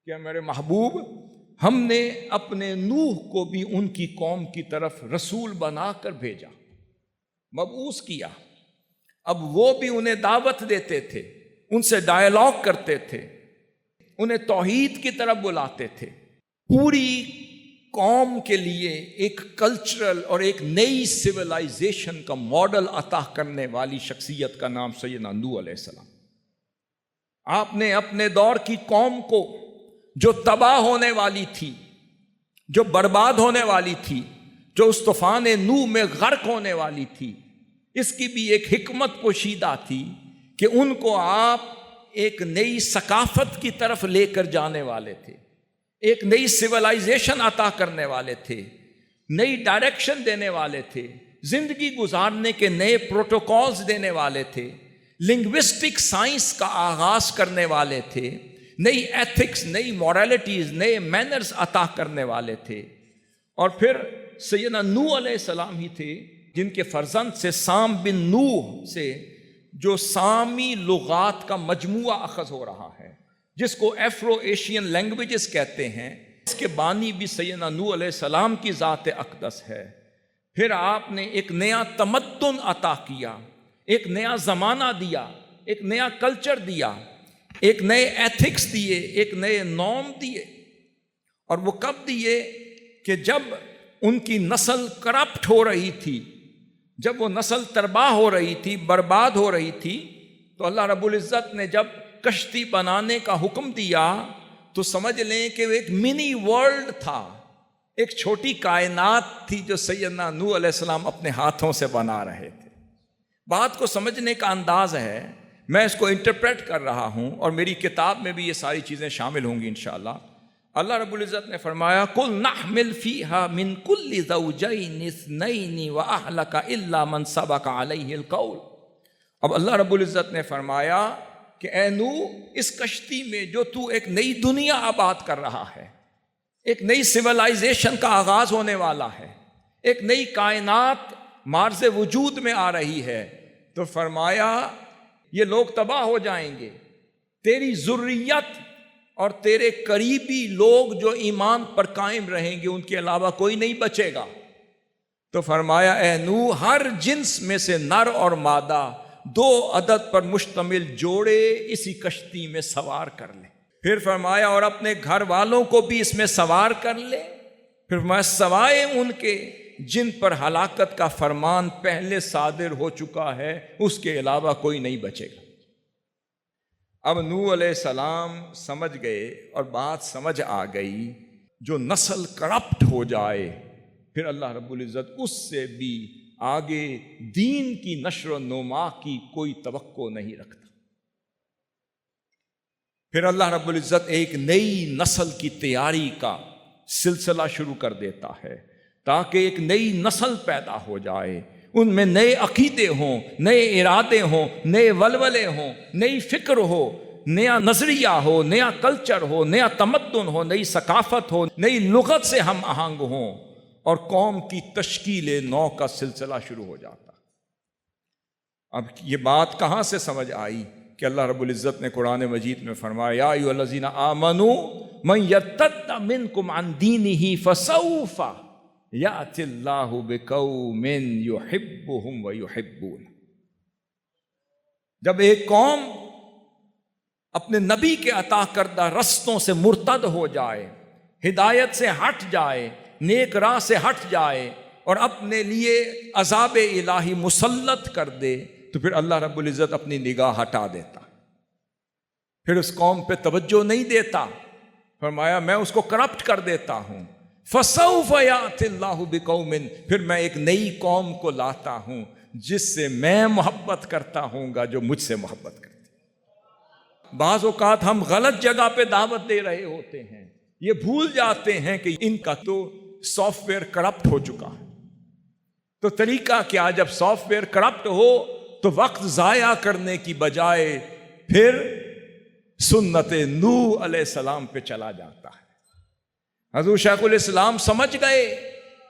کہ میرے محبوب ہم نے اپنے نوح کو بھی ان کی قوم کی طرف رسول بنا کر بھیجا, مبعوث کیا. اب وہ بھی انہیں دعوت دیتے تھے, ان سے ڈائلاگ کرتے تھے, انہیں توحید کی طرف بلاتے تھے. پوری قوم کے لیے ایک کلچرل اور ایک نئی سویلائزیشن کا ماڈل عطا کرنے والی شخصیت کا نام سیدنا نوح علیہ السلام. آپ نے اپنے دور کی قوم کو جو تباہ ہونے والی تھی، جو برباد ہونے والی تھی، جو اس طوفان نوح میں غرق ہونے والی تھی، اس کی بھی ایک حکمت پوشیدہ تھی کہ ان کو آپ ایک نئی ثقافت کی طرف لے کر جانے والے تھے، ایک نئی سویلائزیشن عطا کرنے والے تھے، نئی ڈائریکشن دینے والے تھے، زندگی گزارنے کے نئے پروٹوکولز دینے والے تھے، لنگوسٹک سائنس کا آغاز کرنے والے تھے، نئی ایتھکس، نئی مورالٹیز، نئے مینرز عطا کرنے والے تھے۔ اور پھر سیدنا نوح علیہ السلام ہی تھے جن کے فرزند سے سام بن نوح سے جو سامی لغات کا مجموعہ اخذ ہو رہا ہے، جس کو ایفرو ایشین لینگویجز کہتے ہیں، اس کے بانی بھی سیدنا نوح علیہ السلام کی ذات اقدس ہے۔ پھر آپ نے ایک نیا تمدن عطا کیا، ایک نیا زمانہ دیا، ایک نیا کلچر دیا، ایک نئے ایتھکس دیے، ایک نئے نارم دیے۔ اور وہ کب دیے؟ کہ جب ان کی نسل کرپٹ ہو رہی تھی، جب وہ نسل تباہ ہو رہی تھی، برباد ہو رہی تھی، تو اللہ رب العزت نے جب کشتی بنانے کا حکم دیا تو سمجھ لیں کہ وہ ایک منی ورلڈ تھا، ایک چھوٹی کائنات تھی جو سیدنا نوح علیہ السلام اپنے ہاتھوں سے بنا رہے تھے۔ بات کو سمجھنے کا انداز ہے، میں اس کو انٹرپریٹ کر رہا ہوں اور میری کتاب میں بھی یہ ساری چیزیں شامل ہوں گی انشاءاللہ۔ اللہ رب العزت نے فرمایا قُلْ نَحْمِلْ فِيهَا مِنْ كُلِّ زَوْجَيْنِ اثْنَيْنِ وَأَهْلَكَ إِلَّا مَنْ سَبَقَ عَلَيْهِ الْقَوْلُ۔ اب اللہ رب العزت نے فرمایا کہ اے نوح، اس کشتی میں جو تو ایک نئی دنیا آباد کر رہا ہے، ایک نئی سویلائزیشن کا آغاز ہونے والا ہے، ایک نئی کائنات مارز وجود میں آ رہی ہے، تو فرمایا یہ لوگ تباہ ہو جائیں گے، تیری ذریت اور تیرے قریبی لوگ جو ایمان پر قائم رہیں گے ان کے علاوہ کوئی نہیں بچے گا۔ تو فرمایا اے نوح، ہر جنس میں سے نر اور مادہ 2 عدد پر مشتمل جوڑے اسی کشتی میں سوار کر لے۔ پھر فرمایا اور اپنے گھر والوں کو بھی اس میں سوار کر لے۔ پھر فرمایا سوائے ان کے جن پر ہلاکت کا فرمان پہلے صادر ہو چکا ہے، اس کے علاوہ کوئی نہیں بچے گا۔ اب نوح علیہ السلام سمجھ گئے اور بات سمجھ آ گئی، جو نسل کرپٹ ہو جائے پھر اللہ رب العزت اس سے بھی آگے دین کی نشر و نما کی کوئی توقع نہیں رکھتا۔ پھر اللہ رب العزت ایک نئی نسل کی تیاری کا سلسلہ شروع کر دیتا ہے تاکہ ایک نئی نسل پیدا ہو جائے، ان میں نئے عقیدے ہوں، نئے ارادے ہوں، نئے ولولے ہوں، نئی فکر ہو، نیا نظریہ ہو، نیا کلچر ہو، نیا تمدن ہو، نئی ثقافت ہو، نئی لغت سے ہم آہنگ ہوں، اور قوم کی تشکیل نو کا سلسلہ شروع ہو جاتا۔ اب یہ بات کہاں سے سمجھ آئی کہ اللہ رب العزت نے قرآن مجید میں فرمایا یا ایھا الذین آمنوا من یرتد منکم عن دینہ فسوف یأتی اللہ بقوم یحبہم ویحبون۔ جب ایک قوم اپنے نبی کے عطا کردہ رستوں سے مرتد ہو جائے، ہدایت سے ہٹ جائے، نیک راہ سے ہٹ جائے اور اپنے لیے عذاب الہی مسلط کر دے، تو پھر اللہ رب العزت اپنی نگاہ ہٹا دیتا، پھر اس قوم پہ توجہ نہیں دیتا۔ فرمایا میں اس کو کرپٹ کر دیتا ہوں۔ فَسَوْفَ يَأْتِ اللَّهُ بِقَوْمٍ، پھر میں ایک نئی قوم کو لاتا ہوں جس سے میں محبت کرتا ہوں گا، جو مجھ سے محبت کرتی۔ بعض اوقات ہم غلط جگہ پہ دعوت دے رہے ہوتے ہیں، یہ بھول جاتے ہیں کہ ان کا تو سافٹ ویئر کرپٹ ہو چکا ہے۔ تو طریقہ کیا؟ جب سافٹ ویئر کرپٹ ہو تو وقت ضائع کرنے کی بجائے پھر سنت نوح علیہ السلام پہ چلا جاتا ہے۔ حضور شیخ الاسلام سمجھ گئے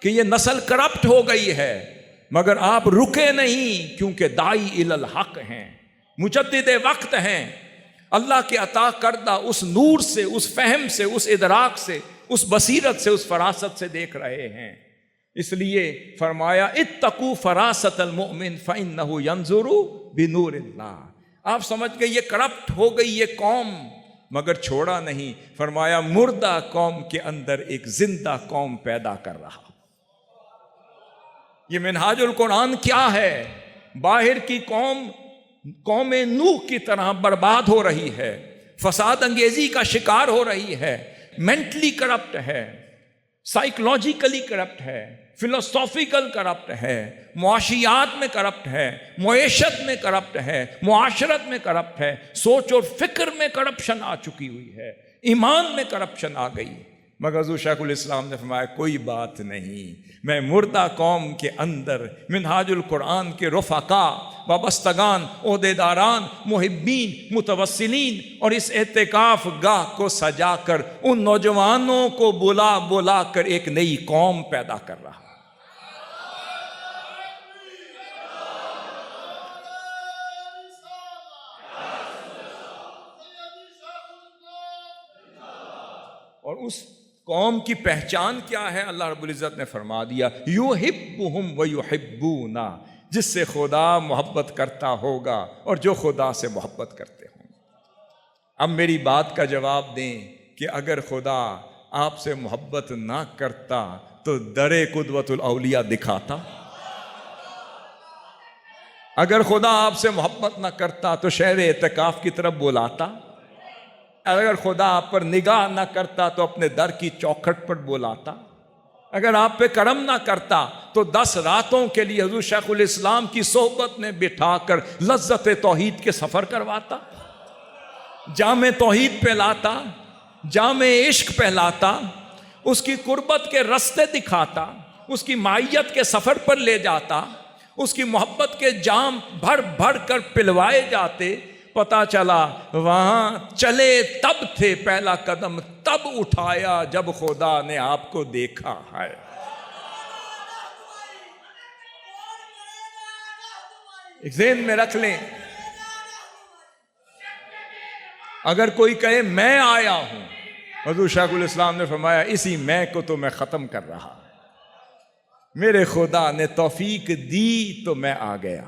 کہ یہ نسل کرپٹ ہو گئی ہے، مگر آپ رکے نہیں، کیونکہ داعی الی الحق ہیں، مجدد وقت ہیں، اللہ کے عطا کردہ اس نور سے، اس فہم سے، اس ادراک سے، اس بصیرت سے، اس فراست سے دیکھ رہے ہیں۔ اس لیے فرمایا اتقوا فراست المؤمن فإنہ ینظر بنور اللہ۔ آپ سمجھ گئے یہ کرپٹ ہو گئی یہ قوم، مگر چھوڑا نہیں، فرمایا مردہ قوم کے اندر ایک زندہ قوم پیدا کر رہا۔ یہ منہاج القرآن کیا ہے؟ باہر کی قوم قوم نوح کی طرح برباد ہو رہی ہے، فساد انگیزی کا شکار ہو رہی ہے، مینٹلی کرپٹ ہے، سائیکولوجیکلی کرپٹ ہے، فلسافیکل کرپٹ ہے، معاشیات میں کرپٹ ہے، معیشت میں کرپٹ ہے، معاشرت میں کرپٹ ہے، سوچ اور فکر میں کرپشن آ چکی ہوئی ہے، ایمان میں کرپشن آ گئی۔ مگر حضور شیخ الاسلام نے فرمایا کوئی بات نہیں، میں مردہ قوم کے اندر منہاج القرآن کے رفقا، وابستگان، عہدیداران، محبین، متوسلین اور اس اعتکاف گاہ کو سجا کر ان نوجوانوں کو بلا بلا کر ایک نئی قوم پیدا کر رہا۔ اور اس قوم کی پہچان کیا ہے؟ اللہ رب العزت نے فرما دیا یحبہم ویحبونا، جس سے خدا محبت کرتا ہوگا اور جو خدا سے محبت کرتے ہوں۔ اب میری بات کا جواب دیں کہ اگر خدا آپ سے محبت نہ کرتا تو در قدوۃ الاولیاء دکھاتا؟ اگر خدا آپ سے محبت نہ کرتا تو شہر اعتکاف کی طرف بلاتا؟ اگر خدا آپ پر نگاہ نہ کرتا تو اپنے در کی چوکھٹ پر بلاتا؟ اگر آپ پہ کرم نہ کرتا تو 10 راتوں کے لیے حضور شیخ الاسلام کی صحبت میں بٹھا کر لذت توحید کے سفر کرواتا، جام توحید پہ لاتا، جام عشق پہ لاتا، اس کی قربت کے رستے دکھاتا، اس کی معیت کے سفر پر لے جاتا، اس کی محبت کے جام بھر بھر کر پلوائے جاتے؟ پتہ چلا وہاں چلے تب تھے، پہلا قدم تب اٹھایا جب خدا نے آپ کو دیکھا ہے۔ ایک ذہن میں رکھ لیں، اگر کوئی کہے میں آیا ہوں، حضور شیخ الاسلام نے فرمایا اسی میں کو تو میں ختم کر رہا، میرے خدا نے توفیق دی تو میں آ گیا۔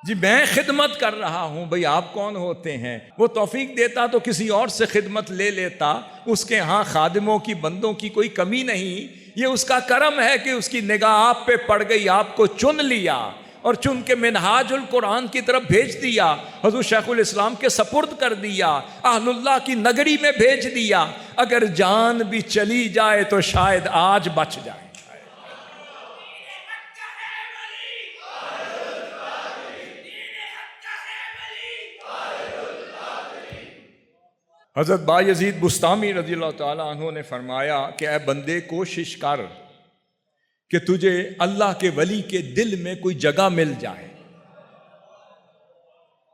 جی میں خدمت کر رہا ہوں، بھئی آپ کون ہوتے ہیں؟ وہ توفیق دیتا تو کسی اور سے خدمت لے لیتا، اس کے ہاں خادموں کی، بندوں کی کوئی کمی نہیں، یہ اس کا کرم ہے کہ اس کی نگاہ آپ پہ پڑ گئی، آپ کو چن لیا اور چن کے منہاج القرآن کی طرف بھیج دیا، حضور شیخ الاسلام کے سپرد کر دیا، اہل اللہ کی نگری میں بھیج دیا۔ اگر جان بھی چلی جائے تو شاید آج بچ جائے۔ حضرت بایزید بسطامی رضی اللہ تعالیٰ عنہ نے فرمایا کہ اے بندے کوشش کر کہ تجھے اللہ کے ولی کے دل میں کوئی جگہ مل جائے،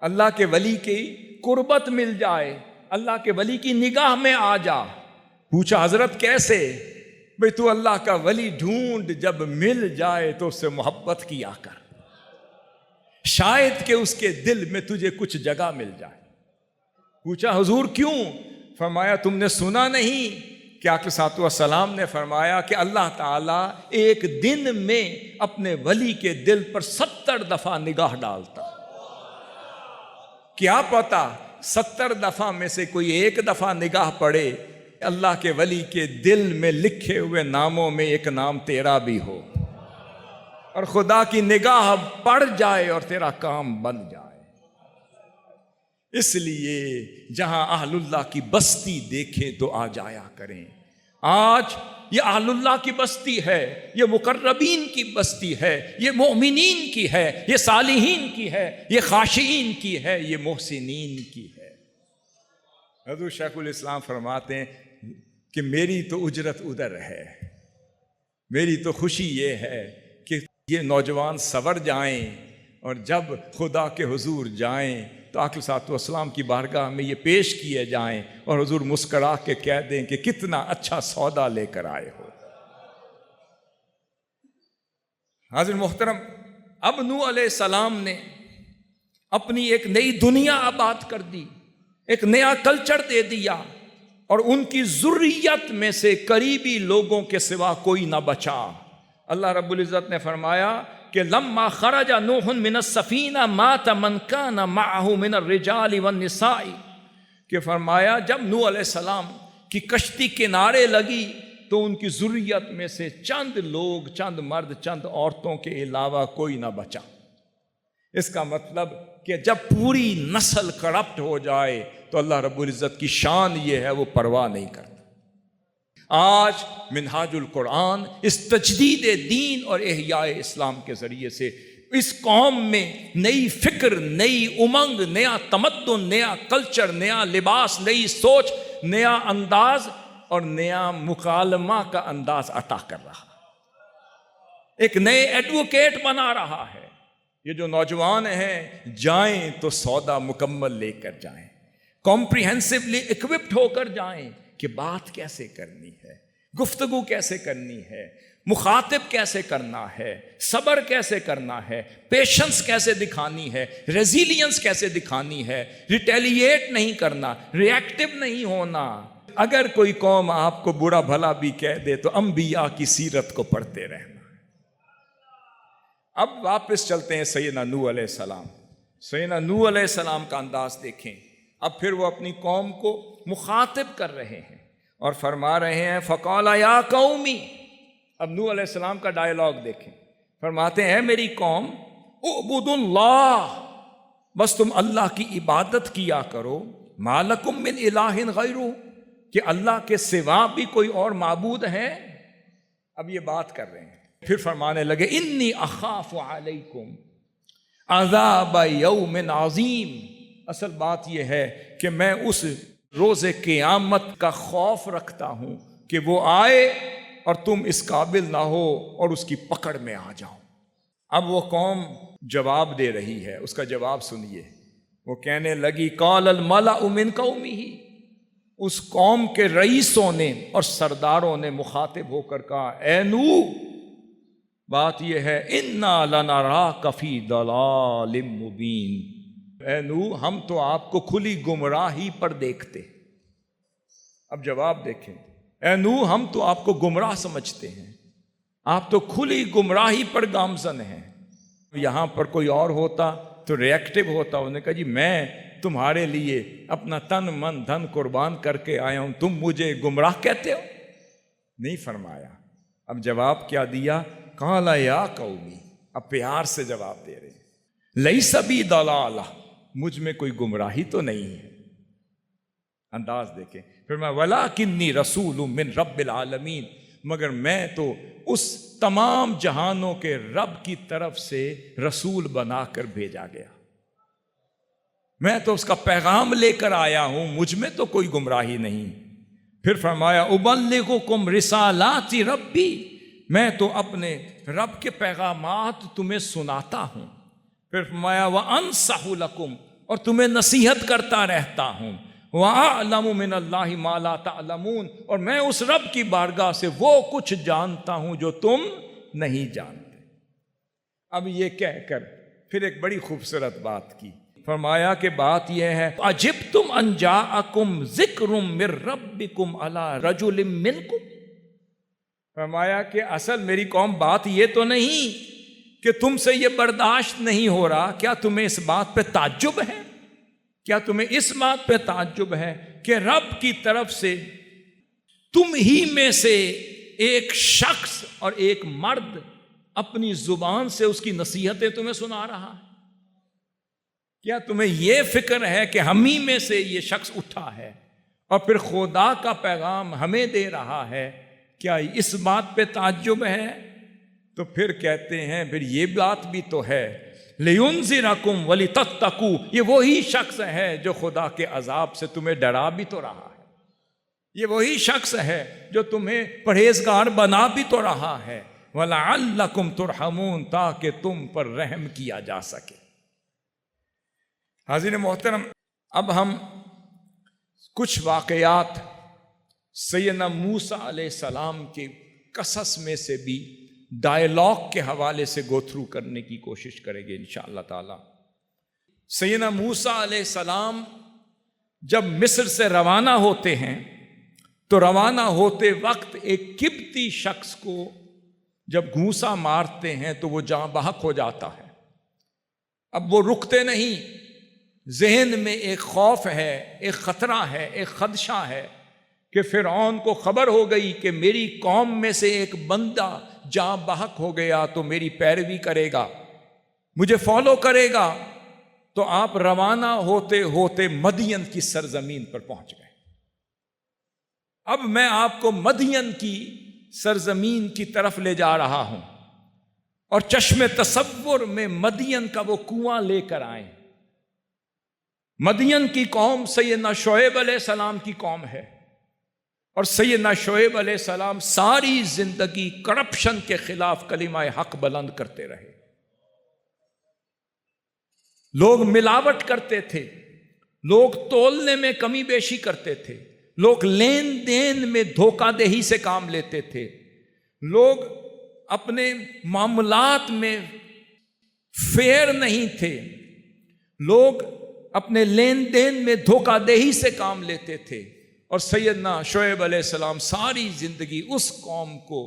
اللہ کے ولی کی قربت مل جائے، اللہ کے ولی کی نگاہ میں آ جا۔ پوچھا حضرت کیسے؟ بھئی تو اللہ کا ولی ڈھونڈ، جب مل جائے تو اس سے محبت کیا کر، شاید کہ اس کے دل میں تجھے کچھ جگہ مل جائے۔ پوچھا حضور کیوں؟ فرمایا تم نے سنا نہیں کہ آقا صلی اللہ علیہ وسلم نے فرمایا کہ اللہ تعالیٰ ایک دن میں اپنے ولی کے دل پر 70 دفعہ نگاہ ڈالتا۔ کیا پتا 70 دفعہ میں سے کوئی ایک دفعہ نگاہ پڑے، اللہ کے ولی کے دل میں لکھے ہوئے ناموں میں ایک نام تیرا بھی ہو، اور خدا کی نگاہ پڑ جائے اور تیرا کام بن جائے۔ اس لیے جہاں اہل اللہ کی بستی دیکھیں تو آ جایا کریں۔ آج یہ اہل اللہ کی بستی ہے، یہ مقربین کی بستی ہے، یہ مومنین کی ہے، یہ صالحین کی ہے، یہ خاشعین کی ہے، یہ محسنین کی ہے۔ حضور شیخ الاسلام فرماتے ہیں کہ میری تو اجرت ادھر ہے، میری تو خوشی یہ ہے کہ یہ نوجوان سنور جائیں اور جب خدا کے حضور جائیں تو آقا صلی اللہ علیہ وسلم کی بارگاہ میں یہ پیش کیے جائیں اور حضور مسکرا کے کہہ دیں کہ کتنا اچھا سودا لے کر آئے ہو۔ حاضر محترم، اب نوح علیہ السلام نے اپنی ایک نئی دنیا آباد کر دی، ایک نیا کلچر دے دیا، اور ان کی ذریت میں سے قریبی لوگوں کے سوا کوئی نہ بچا۔ اللہ رب العزت نے فرمایا کہ لما خرج نوح من السفینہ مات من کان معہ من الرجال والنساء، کہ فرمایا جب نوح علیہ السلام کی کشتی کنارے لگی تو ان کی ذریت میں سے چند لوگ، چند مرد، چند عورتوں کے علاوہ کوئی نہ بچا۔ اس کا مطلب کہ جب پوری نسل کرپٹ ہو جائے تو اللہ رب العزت کی شان یہ ہے وہ پرواہ نہیں کرتا۔ آج منہاج القرآن اس تجدید دین اور احیاء اسلام کے ذریعے سے اس قوم میں نئی فکر، نئی امنگ، نیا تمدن، نیا کلچر، نیا لباس، نئی سوچ، نیا انداز اور نیا مکالمہ کا انداز عطا کر رہا ہے، ایک نئے ایڈوکیٹ بنا رہا ہے۔ یہ جو نوجوان ہیں جائیں تو سودا مکمل لے کر جائیں، کمپریہنسولی اکوپڈ ہو کر جائیں کہ بات کیسے کرنی ہے، گفتگو کیسے کرنی ہے، مخاطب کیسے کرنا ہے، صبر کیسے کرنا ہے، پیشنس کیسے دکھانی ہے، ریزیلینس کیسے دکھانی ہے، ریٹیلیٹ نہیں کرنا، ریئیکٹو نہیں ہونا۔ اگر کوئی قوم آپ کو برا بھلا بھی کہہ دے تو انبیاء کی سیرت کو پڑھتے رہنا۔ اب واپس چلتے ہیں سیدنا نوح علیہ السلام۔ سیدنا نوح علیہ السلام کا انداز دیکھیں۔ اب پھر وہ اپنی قوم کو مخاطب کر رہے ہیں اور فرما رہے ہیں فقال یا قومی۔ اب نوح علیہ السلام کا ڈائیلاگ دیکھیں، فرماتے ہیں میری قوم اعبدوا اللہ، بس تم اللہ کی عبادت کیا کرو، ما لکم من الہ غیرہ، کہ اللہ کے سوا بھی کوئی اور معبود ہے۔ اب یہ بات کر رہے ہیں، پھر فرمانے لگے انی اخاف علیکم عذاب یوم عظیم۔ اصل بات یہ ہے کہ میں اس روز قیامت کا خوف رکھتا ہوں کہ وہ آئے اور تم اس قابل نہ ہو اور اس کی پکڑ میں آ جاؤ۔ اب وہ قوم جواب دے رہی ہے، اس کا جواب سنیے۔ وہ کہنے لگی قال الملأ من قومہ، اس قوم کے رئیسوں نے اور سرداروں نے مخاطب ہو کر کہا اے نوح، بات یہ ہے انا لنراک فی ضلال مبین، اے نوح ہم تو آپ کو کھلی گمراہی پر دیکھتے۔ اب جواب دیکھیں، اے نوح ہم تو آپ کو گمراہ سمجھتے ہیں، آپ تو کھلی گمراہی پر گامزن ہیں۔ یہاں پر کوئی اور ہوتا تو ریئیکٹو ہوتا، انہوں نے کہا جی میں تمہارے لیے اپنا تن من دھن قربان کر کے آیا ہوں، تم مجھے گمراہ کہتے ہو؟ نہیں فرمایا۔ اب جواب کیا دیا؟ قال یا قومی، اب پیار سے جواب دے رہے ہیں، لیس بی ضلالہ، مجھ میں کوئی گمراہی تو نہیں ہے۔ انداز دیکھیں، پھر میں ولکنی رسول من رب العالمین، مگر میں تو اس تمام جہانوں کے رب کی طرف سے رسول بنا کر بھیجا گیا، میں تو اس کا پیغام لے کر آیا ہوں، مجھ میں تو کوئی گمراہی نہیں۔ پھر فرمایا ابلغکم رسالات ربی، میں تو اپنے رب کے پیغامات تمہیں سناتا ہوں۔ پھر فرمایا وانصح لکم، اور تمہیں نصیحت کرتا رہتا ہوں، وَأَعْلَمُ مِنَ اللَّهِ مَا لَا تَعْلَمُونَ، اور میں اس رب کی بارگاہ سے وہ کچھ جانتا ہوں جو تم نہیں جانتے۔ اب یہ کہہ کر پھر ایک بڑی خوبصورت بات کی، فرمایا کہ بات یہ ہے اَجِبْتُمْ أَنْ جَاءَكُمْ ذِكْرٌ مِّن رَبِّكُمْ عَلَىٰ رَجُلٍ مِّنْكُمْ، فرمایا کہ اصل میری قوم بات یہ تو نہیں کہ تم سے یہ برداشت نہیں ہو رہا، کیا تمہیں اس بات پہ تعجب ہے؟ کیا تمہیں اس بات پہ تعجب ہے کہ رب کی طرف سے تم ہی میں سے ایک شخص اور ایک مرد اپنی زبان سے اس کی نصیحتیں تمہیں سنا رہا ہے؟ کیا تمہیں یہ فکر ہے کہ ہم ہی میں سے یہ شخص اٹھا ہے اور پھر خدا کا پیغام ہمیں دے رہا ہے؟ کیا اس بات پہ تعجب ہے؟ تو پھر کہتے ہیں پھر یہ بات بھی تو ہے لِيُنذِرَكُمْ وَلِتَتَّقُوا، یہ وہی شخص ہے جو خدا کے عذاب سے تمہیں ڈرا بھی تو رہا ہے، یہ وہی شخص ہے جو تمہیں پرہیزگار بنا بھی تو رہا ہے، وَلَعَلَّكُمْ تُرْحَمُونَ، تاکہ تم پر رحم کیا جا سکے۔ حاضرین محترم، اب ہم کچھ واقعات سیدنا موسیٰ علیہ السلام کے قصص میں سے بھی ڈائیلاگ کے حوالے سے گو تھرو کرنے کی کوشش کریں گے انشاءاللہ تعالی۔ سیدنا موسیٰ علیہ السلام جب مصر سے روانہ ہوتے ہیں تو روانہ ہوتے وقت ایک قبطی شخص کو جب گھونسا مارتے ہیں تو وہ جاں بحق ہو جاتا ہے۔ اب وہ رکتے نہیں، ذہن میں ایک خوف ہے، ایک خطرہ ہے، ایک خدشہ ہے کہ فرعون کو خبر ہو گئی کہ میری قوم میں سے ایک بندہ جاں بحق ہو گیا تو میری پیروی کرے گا، مجھے فالو کرے گا تو آپ روانہ ہوتے ہوتے مدین کی سرزمین پر پہنچ گئے۔ اب میں آپ کو مدین کی سرزمین کی طرف لے جا رہا ہوں، اور چشم تصور میں مدین کا وہ کنواں لے کر آئے۔ مدین کی قوم سیدنا شعیب علیہ السلام کی قوم ہے، اور سیدنا شعیب علیہ السلام ساری زندگی کرپشن کے خلاف کلمہ حق بلند کرتے رہے۔ لوگ ملاوٹ کرتے تھے، لوگ تولنے میں کمی بیشی کرتے تھے، لوگ لین دین میں دھوکہ دہی سے کام لیتے تھے، لوگ اپنے معاملات میں فیئر نہیں تھے، لوگ اپنے لین دین میں دھوکہ دہی سے کام لیتے تھے۔ اور سیدنا شعیب علیہ السلام ساری زندگی اس قوم کو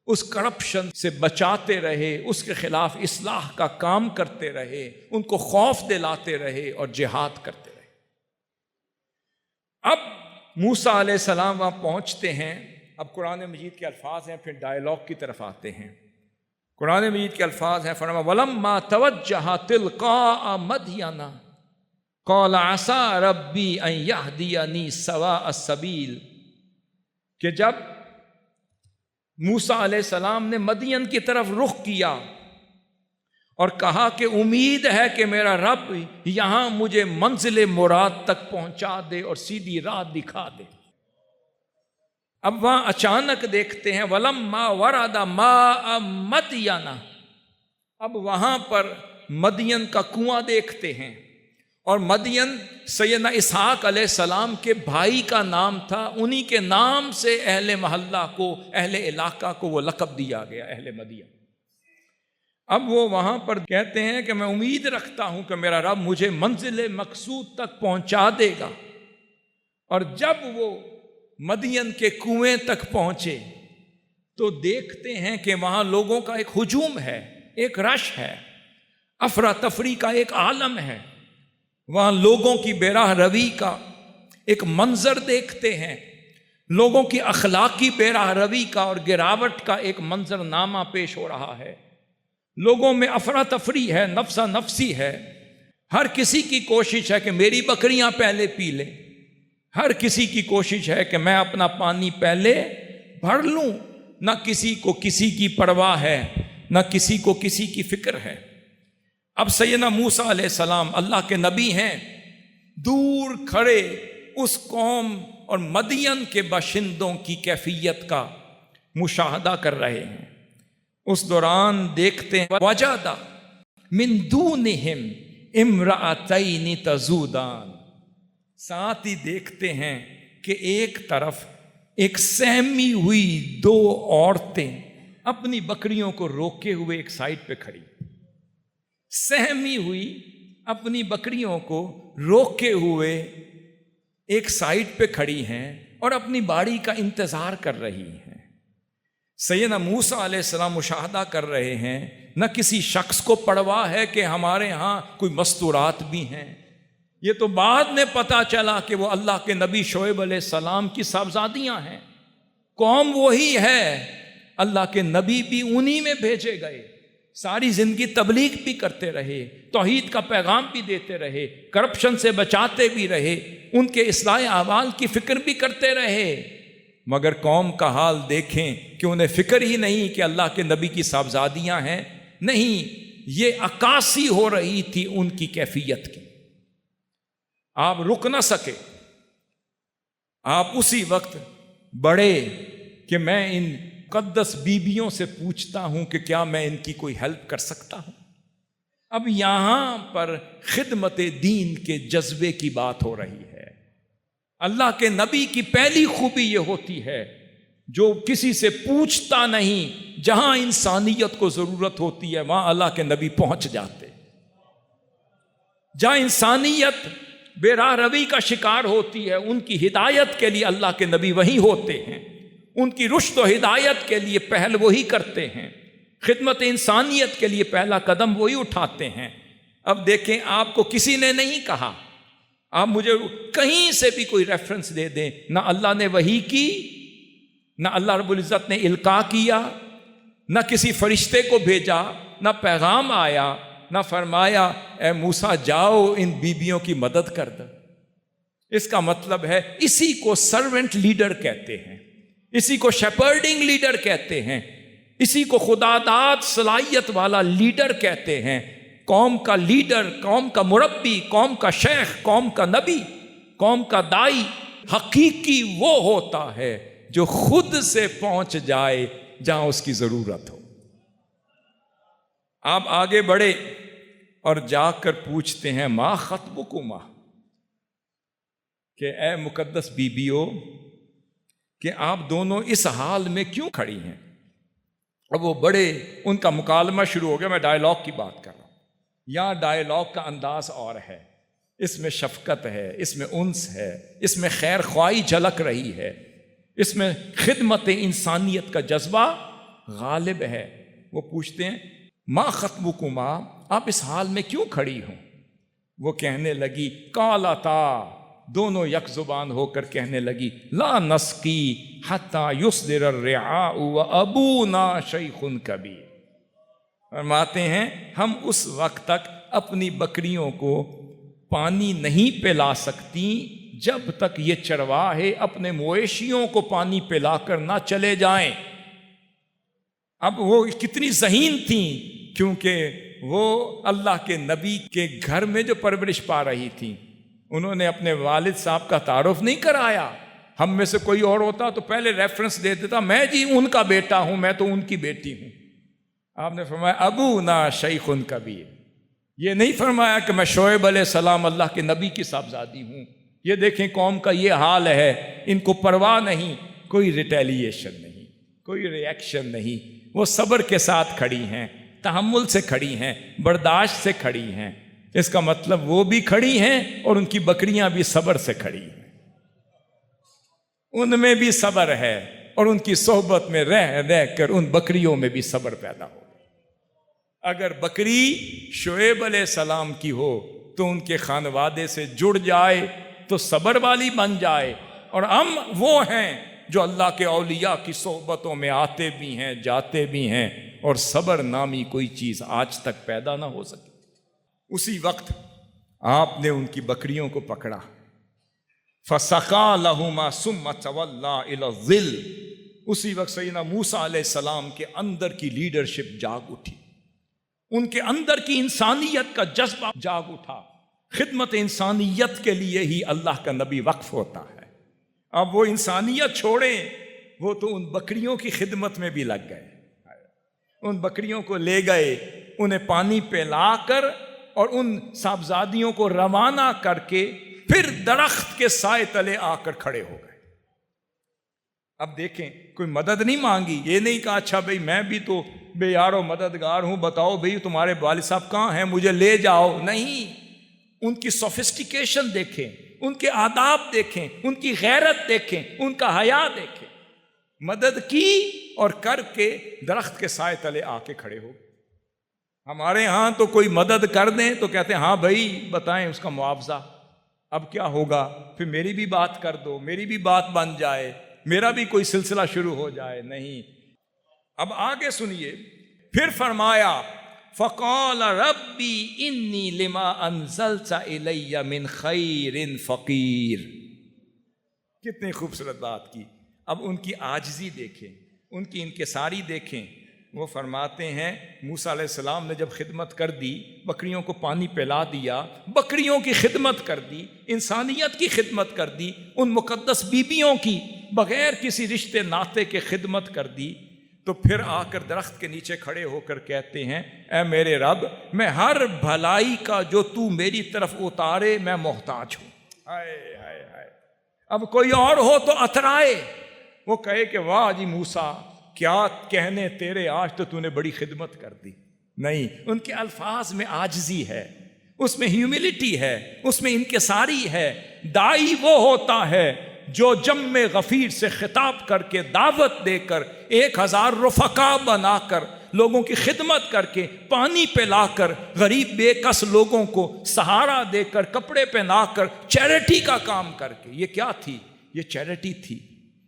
اس کرپشن سے بچاتے رہے، اس کے خلاف اصلاح کا کام کرتے رہے، ان کو خوف دلاتے رہے اور جہاد کرتے رہے۔ اب موسیٰ علیہ السلام وہاں پہنچتے ہیں۔ اب قرآن مجید کے الفاظ ہیں، پھر ڈائیلاگ کی طرف آتے ہیں۔ قرآن مجید کے الفاظ ہیں، فرمایا وَلَمَّا تَوَجَّهَ تِلْقَاءَ مَدْيَنَ قَالَ عَسَىٰ رَبِّي أَن يَهْدِيَنِي سَوَاءَ السَّبِيلِ، کہ جب موسیٰ علیہ السلام نے مدین کی طرف رخ کیا اور کہا کہ امید ہے کہ میرا رب یہاں مجھے منزل مراد تک پہنچا دے اور سیدھی راہ دکھا دے۔ اب وہاں اچانک دیکھتے ہیں وَلَمَّا وَرَدَ مَاءَ مَدْيَنَ، اب وہاں پر مدین کا کنواں دیکھتے ہیں، اور مدین سیدنا اسحاق علیہ السلام کے بھائی کا نام تھا، انہی کے نام سے اہل محلہ کو، اہل علاقہ کو وہ لقب دیا گیا، اہل مدین۔ اب وہ وہاں پر کہتے ہیں کہ میں امید رکھتا ہوں کہ میرا رب مجھے منزل مقصود تک پہنچا دے گا۔ اور جب وہ مدین کے کنویں تک پہنچے تو دیکھتے ہیں کہ وہاں لوگوں کا ایک ہجوم ہے، ایک رش ہے، افراتفری کا ایک عالم ہے۔ وہاں لوگوں کی بے راہ روی کا ایک منظر دیکھتے ہیں، لوگوں کی اخلاقی بے راہ روی کا اور گراوٹ کا ایک منظر نامہ پیش ہو رہا ہے۔ لوگوں میں افراتفری ہے، نفسا نفسی ہے، ہر کسی کی کوشش ہے کہ میری بکریاں پہلے پی لیں، ہر کسی کی کوشش ہے کہ میں اپنا پانی پہلے بھر لوں، نہ کسی کو کسی کی پرواہ ہے، نہ کسی کو کسی کی فکر ہے۔ اب سیدنا موسیٰ علیہ السلام اللہ کے نبی ہیں، دور کھڑے اس قوم اور مدین کے باشندوں کی کیفیت کا مشاہدہ کر رہے ہیں۔ اس دوران دیکھتے ہیں وجد من دونہم امرأتین تذودان، ساتھ ہی دیکھتے ہیں کہ ایک طرف ایک سہمی ہوئی دو عورتیں اپنی بکریوں کو روکے ہوئے ایک سائڈ پہ کھڑی، سہمی ہوئی اپنی بکریوں کو روکے ہوئے ایک سائڈ پہ کھڑی ہیں اور اپنی باری کا انتظار کر رہی ہیں۔ سیدنا موسیٰ علیہ السلام مشاہدہ کر رہے ہیں، نہ کسی شخص کو پرواہ ہے کہ ہمارے ہاں کوئی مستورات بھی ہیں۔ یہ تو بعد میں پتا چلا کہ وہ اللہ کے نبی شعیب علیہ السلام کی صاحبزادیاں ہیں، قوم وہی ہے، اللہ کے نبی بھی انہی میں بھیجے گئے، ساری زندگی تبلیغ بھی کرتے رہے، توحید کا پیغام بھی دیتے رہے، کرپشن سے بچاتے بھی رہے، ان کے اصلاح احوال کی فکر بھی کرتے رہے، مگر قوم کا حال دیکھیں کہ انہیں فکر ہی نہیں کہ اللہ کے نبی کی صاحبزادیاں ہیں، نہیں، یہ عکاسی ہو رہی تھی ان کی کیفیت کی۔ آپ رک نہ سکے، آپ اسی وقت بڑھے کہ میں ان مقدس بیبیوں سے پوچھتا ہوں کہ کیا میں ان کی کوئی ہیلپ کر سکتا ہوں۔ اب یہاں پر خدمت دین کے جذبے کی بات ہو رہی ہے۔ اللہ کے نبی کی پہلی خوبی یہ ہوتی ہے جو کسی سے پوچھتا نہیں، جہاں انسانیت کو ضرورت ہوتی ہے وہاں اللہ کے نبی پہنچ جاتے، جہاں انسانیت بے راہ روی کا شکار ہوتی ہے ان کی ہدایت کے لیے اللہ کے نبی وہی ہوتے ہیں، ان کی رشد و ہدایت کے لیے پہل وہی کرتے ہیں، خدمت انسانیت کے لیے پہلا قدم وہی اٹھاتے ہیں۔ اب دیکھیں، آپ کو کسی نے نہیں کہا، آپ مجھے کہیں سے بھی کوئی ریفرنس دے دیں، نہ اللہ نے وحی کی، نہ اللہ رب العزت نے القاء کیا، نہ کسی فرشتے کو بھیجا، نہ پیغام آیا، نہ فرمایا اے موسیٰ جاؤ ان بیبیوں کی مدد کر دو۔ اس کا مطلب ہے اسی کو سرونٹ لیڈر کہتے ہیں، اسی کو شیپرڈنگ لیڈر کہتے ہیں، اسی کو خدا داد صلاحیت والا لیڈر کہتے ہیں۔ قوم کا لیڈر، قوم کا مربی، قوم کا شیخ، قوم کا نبی، قوم کا دائی حقیقی وہ ہوتا ہے جو خود سے پہنچ جائے جہاں اس کی ضرورت ہو۔ آپ آگے بڑھے اور جا کر پوچھتے ہیں ما خطبکما، کہ اے مقدس بیبیوں کہ آپ دونوں اس حال میں کیوں کھڑی ہیں؟ اب وہ بڑے ان کا مکالمہ شروع ہو گیا۔ میں ڈائیلاگ کی بات کر رہا ہوں، یہاں ڈائیلاگ کا انداز اور ہے، اس میں شفقت ہے، اس میں انس ہے، اس میں خیر خواہی جھلک رہی ہے، اس میں خدمت انسانیت کا جذبہ غالب ہے۔ وہ پوچھتے ہیں ما خطبکما، آپ اس حال میں کیوں کھڑی ہوں؟ وہ کہنے لگی قالتا، دونوں یک زبان ہو کر کہنے لگی لا نسقی حتی یصدر الرعاء وابونا شیخ کبیر۔ فرماتے ہیں ہم اس وقت تک اپنی بکریوں کو پانی نہیں پلا سکتی جب تک یہ چرواہے اپنے مویشیوں کو پانی پلا کر نہ چلے جائیں۔ اب وہ کتنی ذہین تھیں، کیونکہ وہ اللہ کے نبی کے گھر میں جو پرورش پا رہی تھیں، انہوں نے اپنے والد صاحب کا تعارف نہیں کرایا۔ ہم میں سے کوئی اور ہوتا تو پہلے ریفرنس دے دیتا، میں جی ان کا بیٹا ہوں، میں تو ان کی بیٹی ہوں۔ آپ نے فرمایا ابونا شیخ کبیر، یہ نہیں فرمایا کہ میں شعیب علیہ السلام اللہ کے نبی کی صاحبزادی ہوں۔ یہ دیکھیں قوم کا یہ حال ہے، ان کو پرواہ نہیں، کوئی ریٹیلیشن نہیں، کوئی ری ایکشن نہیں، وہ صبر کے ساتھ کھڑی ہیں، تحمل سے کھڑی ہیں، برداشت سے کھڑی ہیں۔ اس کا مطلب وہ بھی کھڑی ہیں اور ان کی بکریاں بھی صبر سے کھڑی ہیں، ان میں بھی صبر ہے، اور ان کی صحبت میں رہ رہ کر ان بکریوں میں بھی صبر پیدا ہو۔ اگر بکری شعیب علیہ السلام کی ہو تو ان کے خانوادے سے جڑ جائے تو صبر والی بن جائے، اور ہم وہ ہیں جو اللہ کے اولیاء کی صحبتوں میں آتے بھی ہیں، جاتے بھی ہیں، اور صبر نامی کوئی چیز آج تک پیدا نہ ہو سکی۔ اسی وقت آپ نے ان کی بکریوں کو پکڑا، فَسَقَا لَهُمَا ثُمَّ تَوَلَّىٰ إِلَى الظِّلِّ۔ اسی وقت سیدنا موسیٰ علیہ السلام کے اندر کی لیڈرشپ جاگ اٹھی، ان کے اندر کی انسانیت کا جذبہ جاگ اٹھا۔ خدمت انسانیت کے لیے ہی اللہ کا نبی وقف ہوتا ہے۔ اب وہ انسانیت چھوڑیں، وہ تو ان بکریوں کی خدمت میں بھی لگ گئے، ان بکریوں کو لے گئے، انہیں پانی پلا کر اور ان صاحبزادیوں کو روانہ کر کے پھر درخت کے سائے تلے آ کر کھڑے ہو گئے۔ اب دیکھیں کوئی مدد نہیں مانگی، یہ نہیں کہا اچھا بھئی میں بھی تو بے یار و مددگار ہوں، بتاؤ بھئی تمہارے والد صاحب کہاں ہیں، مجھے لے جاؤ۔ نہیں، ان کی سوفسٹیکیشن دیکھیں، ان کے آداب دیکھیں، ان کی غیرت دیکھیں، ان کا حیا دیکھیں۔ مدد کی اور کر کے درخت کے سائے تلے آ کے کھڑے ہو۔ ہمارے ہاں تو کوئی مدد کر دیں تو کہتے ہیں ہاں بھائی بتائیں اس کا معاوضہ، اب کیا ہوگا، پھر میری بھی بات کر دو، میری بھی بات بن جائے، میرا بھی کوئی سلسلہ شروع ہو جائے۔ نہیں، اب آگے سنیے، پھر فرمایا فَقَالَ رَبِّي إِنِّي لِمَا أَنزَلْتَ إِلَيَّ مِنْ خَيْرٍ فَقِيرٌ۔ کتنی خوبصورت بات کی۔ اب ان کی عاجزی دیکھیں، ان کی انکساری دیکھیں۔ وہ فرماتے ہیں موسیٰ علیہ السلام نے جب خدمت کر دی، بکریوں کو پانی پلا دیا، بکریوں کی خدمت کر دی، انسانیت کی خدمت کر دی، ان مقدس بیبیوں کی بغیر کسی رشتے ناطے کے خدمت کر دی، تو پھر آ کر درخت کے نیچے کھڑے ہو کر کہتے ہیں اے میرے رب، میں ہر بھلائی کا جو تو میری طرف اتارے میں محتاج ہوں۔ ہائے ہائے ہائے، اب کوئی اور ہو تو اترائے، وہ کہے کہ واہ جی موسیٰ کیا کہنے تیرے، آج تو نے بڑی خدمت کر دی۔ نہیں، ان کے الفاظ میں عاجزی ہے، اس میں ہیوملٹی ہے، اس میں انکساری ہے۔ دائی وہ ہوتا ہے جو جم غفیر سے خطاب کر کے دعوت دے کر 1000 رفقا بنا کر لوگوں کی خدمت کر کے پانی پلا کر غریب بے کس لوگوں کو سہارا دے کر کپڑے پہنا کر چیریٹی کا کام کر کے، یہ کیا تھی؟ یہ چیریٹی تھی،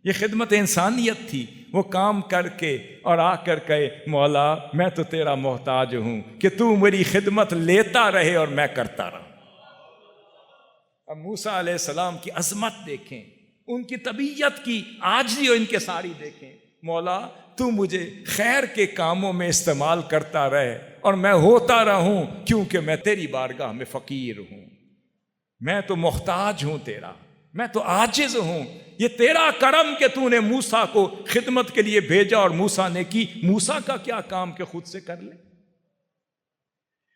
یہ خدمت انسانیت تھی۔ وہ کام کر کے اور آ کر کہے مولا میں تو تیرا محتاج ہوں کہ تو میری خدمت لیتا رہے اور میں کرتا رہوں۔ اب موسیٰ علیہ السلام کی عظمت دیکھیں، ان کی طبیعت کی عاجزی اور انکساری دیکھیں۔ مولا تو مجھے خیر کے کاموں میں استعمال کرتا رہے اور میں ہوتا رہوں، کیونکہ میں تیری بارگاہ میں فقیر ہوں، میں تو محتاج ہوں تیرا، میں تو عاجز ہوں۔ یہ تیرا کرم کہ تو نے موسیٰ کو خدمت کے لیے بھیجا اور موسیٰ نے کی۔ موسیٰ کا کیا کام کہ خود سے کر لے؟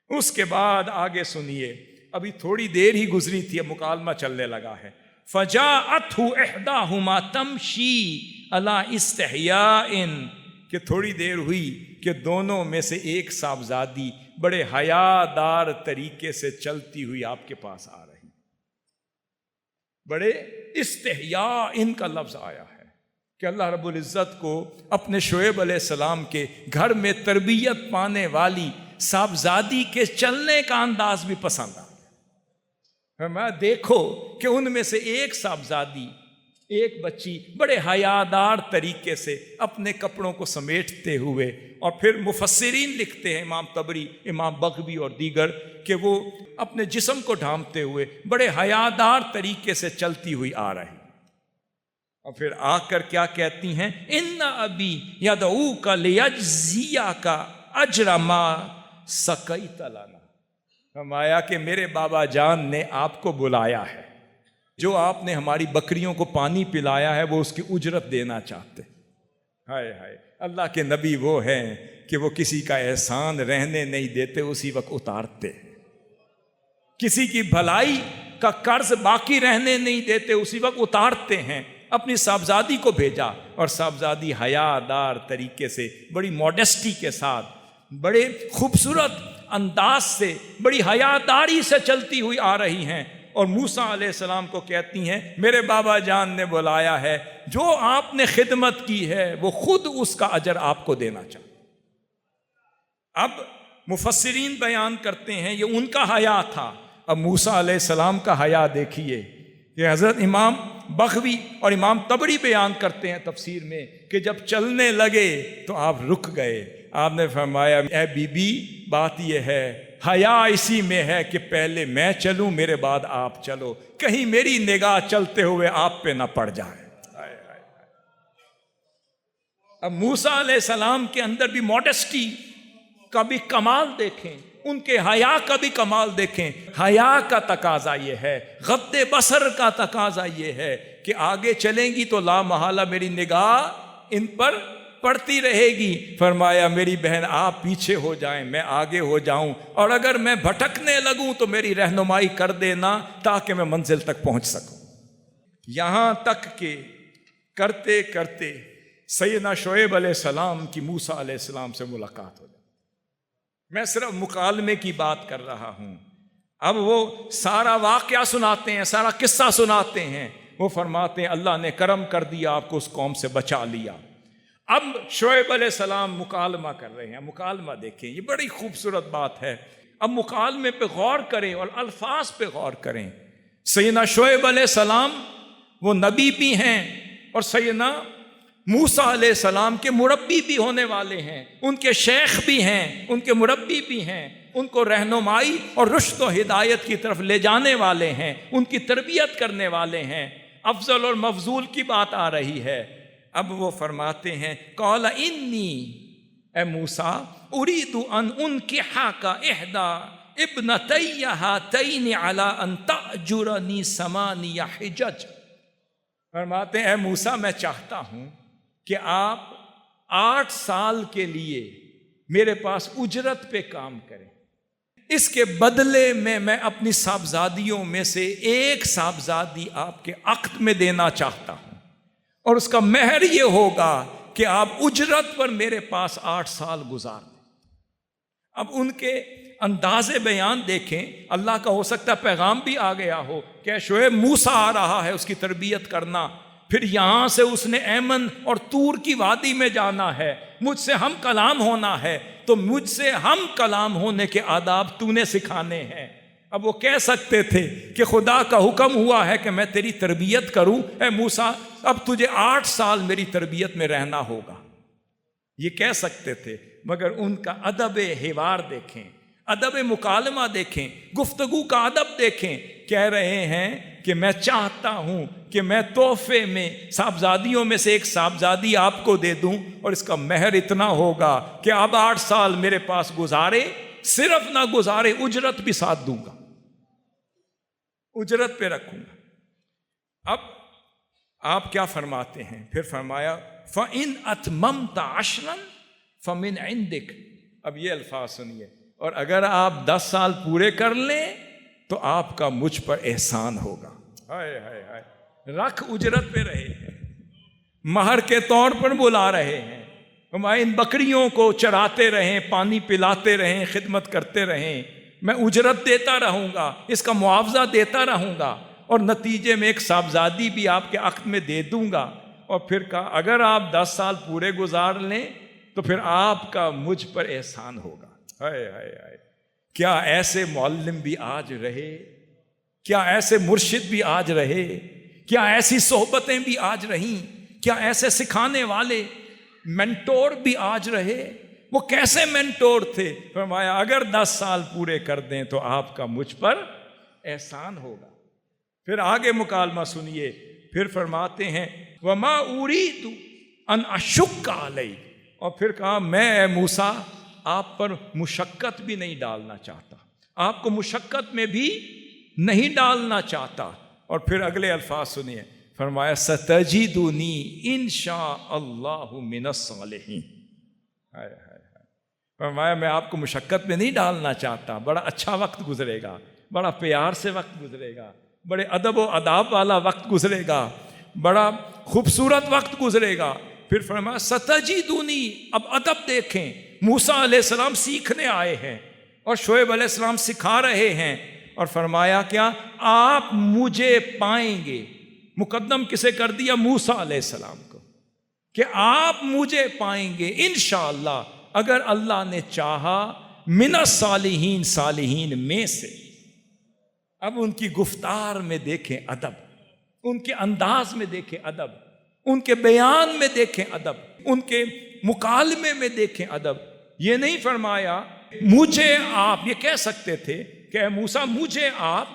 اس کے بعد آگے سنیے، ابھی تھوڑی دیر ہی گزری تھی، اب مکالمہ چلنے لگا ہے۔ فَجَاءَتْهُ إِحْدَاهُمَا تَمْشِي عَلَىٰ اسْتِحْيَاءٍ کہ تھوڑی دیر ہوئی کہ دونوں میں سے ایک صاحبزادی بڑے حیادار طریقے سے چلتی ہوئی آپ کے پاس آ رہی۔ بڑے استحیاء ان کا لفظ آیا ہے کہ اللہ رب العزت کو اپنے شعیب علیہ السلام کے گھر میں تربیت پانے والی صاحبزادی کے چلنے کا انداز بھی پسند آ گیا۔ میں دیکھو کہ ان میں سے ایک صاحبزادی، ایک بچی بڑے حیادار طریقے سے اپنے کپڑوں کو سمیٹتے ہوئے، اور پھر مفسرین لکھتے ہیں، امام طبری، امام بغوی اور دیگر، کہ وہ اپنے جسم کو ڈھانپتے ہوئے بڑے حیادار طریقے سے چلتی ہوئی آ رہی، اور پھر آ کر کیا کہتی ہیں؟ ان ابی یدعوک لیجزیک اجر ما سقیت لنا۔ فرمایا کہ میرے بابا جان نے آپ کو بلایا ہے، جو آپ نے ہماری بکریوں کو پانی پلایا ہے وہ اس کی اجرت دینا چاہتے۔ ہائے ہائے، اللہ کے نبی وہ ہیں کہ وہ کسی کا احسان رہنے نہیں دیتے، اسی وقت اتارتے، کسی کی بھلائی کا قرض باقی رہنے نہیں دیتے، اسی وقت اتارتے ہیں۔ اپنی صاحبزادی کو بھیجا اور صاحبزادی حیادار طریقے سے، بڑی موڈسٹی کے ساتھ، بڑے خوبصورت انداز سے، بڑی حیاداری سے چلتی ہوئی آ رہی ہیں، اور موسیٰ علیہ السلام کو کہتی ہیں میرے بابا جان نے بلایا ہے، جو آپ نے خدمت کی ہے وہ خود اس کا اجر آپ کو دینا چاہتے۔ اب مفسرین بیان کرتے ہیں یہ ان کا حیا تھا۔ اب موسیٰ علیہ السلام کا حیا دیکھیے کہ حضرت امام بغوی اور امام طبری بیان کرتے ہیں تفسیر میں کہ جب چلنے لگے تو آپ رک گئے۔ آپ نے فرمایا اے بی بی، بات یہ ہے حیا اسی میں ہے کہ پہلے میں چلوں، میرے بعد آپ چلو، کہیں میری نگاہ چلتے ہوئے آپ پہ نہ پڑ جائے۔ اب موسیٰ علیہ السلام کے اندر بھی موڈسٹی کا بھی کمال دیکھیں، ان کے حیا کا بھی کمال دیکھیں۔ حیا کا تقاضا یہ ہے، غض بصر کا تقاضا یہ ہے کہ آگے چلیں گی تو لا محالہ میری نگاہ ان پر پڑتی رہے گی۔ فرمایا میری بہن آپ پیچھے ہو جائیں، میں آگے ہو جاؤں، اور اگر میں بھٹکنے لگوں تو میری رہنمائی کر دینا تاکہ میں منزل تک پہنچ سکوں۔ یہاں تک کہ کرتے کرتے سیدنا شعیب علیہ السلام کی موسیٰ علیہ السلام سے ملاقات ہو جائے۔ میں صرف مکالمے کی بات کر رہا ہوں، اب وہ سارا واقعہ سناتے ہیں، سارا قصہ سناتے ہیں۔ وہ فرماتے ہیں اللہ نے کرم کر دیا، آپ کو اس قوم سے بچا لیا۔ اب شعیب علیہ السلام مکالمہ کر رہے ہیں، مکالمہ دیکھیں، یہ بڑی خوبصورت بات ہے۔ اب مکالمے پہ غور کریں اور الفاظ پہ غور کریں۔ سیدنا شعیب علیہ السلام وہ نبی بھی ہیں اور سیدنا موسیٰ علیہ السلام کے مربی بھی ہونے والے ہیں، ان کے شیخ بھی ہیں، ان کے مربی بھی ہیں، ان کو رہنمائی اور رشد و ہدایت کی طرف لے جانے والے ہیں، ان کی تربیت کرنے والے ہیں۔ افضل اور مفضول کی بات آ رہی ہے۔ اب وہ فرماتے ہیں قال انی، اے موسیٰ، اريد ان انکحک احدی ابنتی ہاتین علی ان تأجرنی 8 حجج۔ فرماتے ہیں اے موسیٰ میں چاہتا ہوں کہ آپ 8 سال کے لیے میرے پاس اجرت پہ کام کریں، اس کے بدلے میں اپنی صاحبزادیوں میں سے ایک صاحبزادی آپ کے عقد میں دینا چاہتا ہوں، اور اس کا مہر یہ ہوگا کہ آپ اجرت پر میرے پاس 8 سال گزار دیں۔ اب ان کے انداز بیان دیکھیں، اللہ کا ہو سکتا ہے پیغام بھی آ گیا ہو کہ شعیب موسیٰ آ رہا ہے، اس کی تربیت کرنا، پھر یہاں سے اس نے ایمن اور طور کی وادی میں جانا ہے، مجھ سے ہم کلام ہونا ہے، تو مجھ سے ہم کلام ہونے کے آداب تو نے سکھانے ہیں۔ اب وہ کہہ سکتے تھے کہ خدا کا حکم ہوا ہے کہ میں تیری تربیت کروں، اے موسیٰ اب تجھے 8 سال میری تربیت میں رہنا ہوگا، یہ کہہ سکتے تھے، مگر ان کا ادب حوار دیکھیں، ادب مکالمہ دیکھیں، گفتگو کا ادب دیکھیں، کہہ رہے ہیں کہ میں چاہتا ہوں کہ میں تحفے میں صاحبزادیوں میں سے ایک صاحبزادی آپ کو دے دوں، اور اس کا مہر اتنا ہوگا کہ اب 8 سال میرے پاس گزارے، صرف نہ گزارے اجرت بھی ساتھ دوں گا، اجرت پہ رکھوں گا۔ اب آپ کیا فرماتے ہیں؟ پھر فرمایا فَإِنْ أَتْمَمْتَ عَشْرًا فَمِنْ عِنْدِكَ۔ اب یہ الفاظ سنیے، اور اگر آپ 10 سال پورے کر لیں تو آپ کا مجھ پر احسان ہوگا۔ ہائے ہائے ہائے، رکھ اجرت پہ رہے ہیں، مہر کے طور پر بلا رہے ہیں، ہمارے ان بکریوں کو چراتے رہیں، پانی پلاتے رہیں، خدمت کرتے رہیں، میں اجرت دیتا رہوں گا، اس کا معاوضہ دیتا رہوں گا، اور نتیجے میں ایک صاحبزادی بھی آپ کے عقد میں دے دوں گا۔ اور پھر کہا اگر آپ 10 سال پورے گزار لیں تو پھر آپ کا مجھ پر احسان ہوگا۔ ہائے ہائے ہائے، کیا ایسے معلم بھی آج رہے؟ کیا ایسے مرشد بھی آج رہے؟ کیا ایسی صحبتیں بھی آج رہیں؟ کیا ایسے سکھانے والے مینٹور بھی آج رہے؟ وہ کیسے مینٹور تھے؟ فرمایا اگر 10 سال پورے کر دیں تو آپ کا مجھ پر احسان ہوگا۔ پھر آگے مکالمہ سنیے، پھر فرماتے ہیں وَمَا أُرِيدُ أَنْ أَشُقَّ عَلَيْكَ، اور پھر کہا میں اے موسیٰ آپ پر مشقت بھی نہیں ڈالنا چاہتا، آپ کو مشقت میں بھی نہیں ڈالنا چاہتا۔ اور پھر اگلے الفاظ سنیے، فرمایا سَتَجِدُنِي إِن شَاءَ اللَّهُ مِنَ الصَّالِحِينَ۔ فرمایا میں آپ کو مشقت میں نہیں ڈالنا چاہتا، بڑا اچھا وقت گزرے گا، بڑا پیار سے وقت گزرے گا، بڑے ادب و آداب والا وقت گزرے گا، بڑا خوبصورت وقت گزرے گا۔ پھر فرمایا ستجدونی، اب ادب دیکھیں، موسیٰ علیہ السلام سیکھنے آئے ہیں اور شعیب علیہ السلام سکھا رہے ہیں، اور فرمایا کیا آپ مجھے پائیں گے، مقدم کسے کر دیا؟ موسیٰ علیہ السلام کو، کہ آپ مجھے پائیں گے انشاءاللہ اگر اللہ نے چاہا، من الصالحین، صالحین میں سے۔ اب ان کی گفتار میں دیکھیں ادب، ان کے انداز میں دیکھیں ادب، ان کے بیان میں دیکھیں ادب، ان کے مکالمے میں دیکھیں ادب۔ یہ نہیں فرمایا مجھے آپ، یہ کہہ سکتے تھے کہ اے موسیٰ مجھے آپ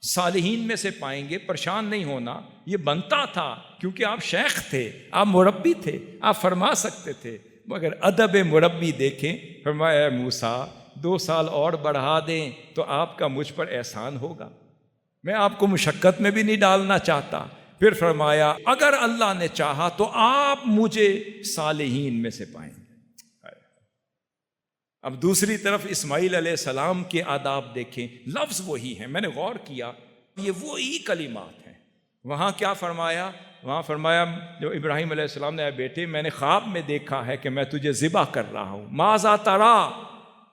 صالحین میں سے پائیں گے، پریشان نہیں ہونا، یہ بنتا تھا کیونکہ آپ شیخ تھے، آپ مربی تھے، آپ فرما سکتے تھے، مگر ادب مربی دیکھیں۔ فرمایا اے موسیٰ 2 سال اور بڑھا دیں تو آپ کا مجھ پر احسان ہوگا، میں آپ کو مشقت میں بھی نہیں ڈالنا چاہتا۔ پھر فرمایا اگر اللہ نے چاہا تو آپ مجھے صالحین میں سے پائیں گے۔ اب دوسری طرف اسماعیل علیہ السلام کے آداب دیکھیں، لفظ وہی ہیں، میں نے غور کیا یہ وہی کلمات ہیں۔ وہاں کیا فرمایا؟ وہاں فرمایا جو ابراہیم علیہ السلام نے، اے بیٹے میں نے خواب میں دیکھا ہے کہ میں تجھے ذبح کر رہا ہوں، ماذا ترا،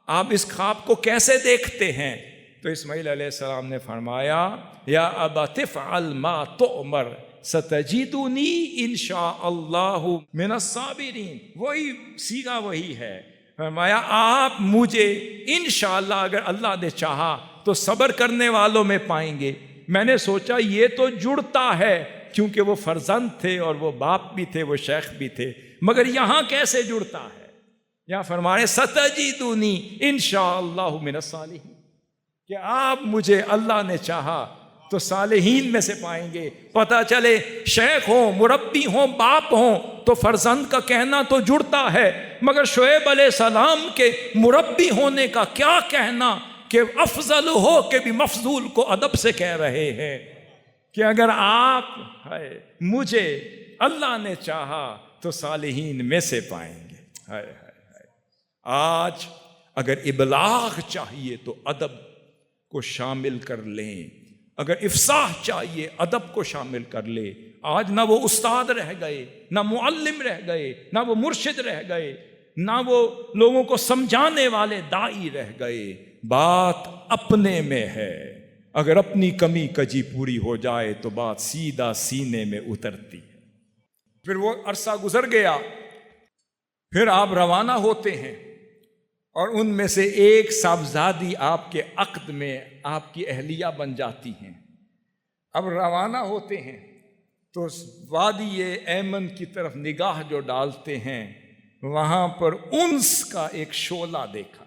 آپ اس خواب کو کیسے دیکھتے ہیں؟ تو اسماعیل علیہ السلام نے فرمایا یا ابت افعل ما تؤمر ستجدنی ان شاء اللہ من الصابرین، وہی سیغہ وہی ہے۔ فرمایا آپ مجھے انشاءاللہ اگر اللہ نے چاہا تو صبر کرنے والوں میں پائیں گے۔ میں نے سوچا یہ تو جڑتا ہے کیونکہ وہ فرزند تھے اور وہ باپ بھی تھے، وہ شیخ بھی تھے، مگر یہاں کیسے جڑتا ہے؟ یہاں فرمائے ستجدونی انشاءاللہ من الصالحین، کہ آپ مجھے اللہ نے چاہا تو صالحین میں سے پائیں گے۔ پتہ چلے شیخ ہوں، مربی ہوں، باپ ہوں تو فرزند کا کہنا تو جڑتا ہے، مگر شعیب علیہ السلام کے مربی ہونے کا کیا کہنا کہ افضل ہو کہ بھی مفضول کو ادب سے کہہ رہے ہیں کہ اگر آپ مجھے اللہ نے چاہا تو صالحین میں سے پائیں گے۔ آج اگر ابلاغ چاہیے تو ادب کو شامل کر لیں، اگر افصاح چاہیے ادب کو شامل کر لے۔ آج نہ وہ استاد رہ گئے، نہ معلم رہ گئے، نہ وہ مرشد رہ گئے، نہ وہ لوگوں کو سمجھانے والے دائی رہ گئے۔ بات اپنے میں ہے، اگر اپنی کمی کجی پوری ہو جائے تو بات سیدھا سینے میں اترتی ہے۔ پھر وہ عرصہ گزر گیا، پھر آپ روانہ ہوتے ہیں اور ان میں سے ایک صاحبزادی آپ کے عقد میں آپ کی اہلیہ بن جاتی ہیں۔ اب روانہ ہوتے ہیں تو وادی ایمن کی طرف نگاہ جو ڈالتے ہیں، وہاں پر انس کا ایک شعلہ دیکھا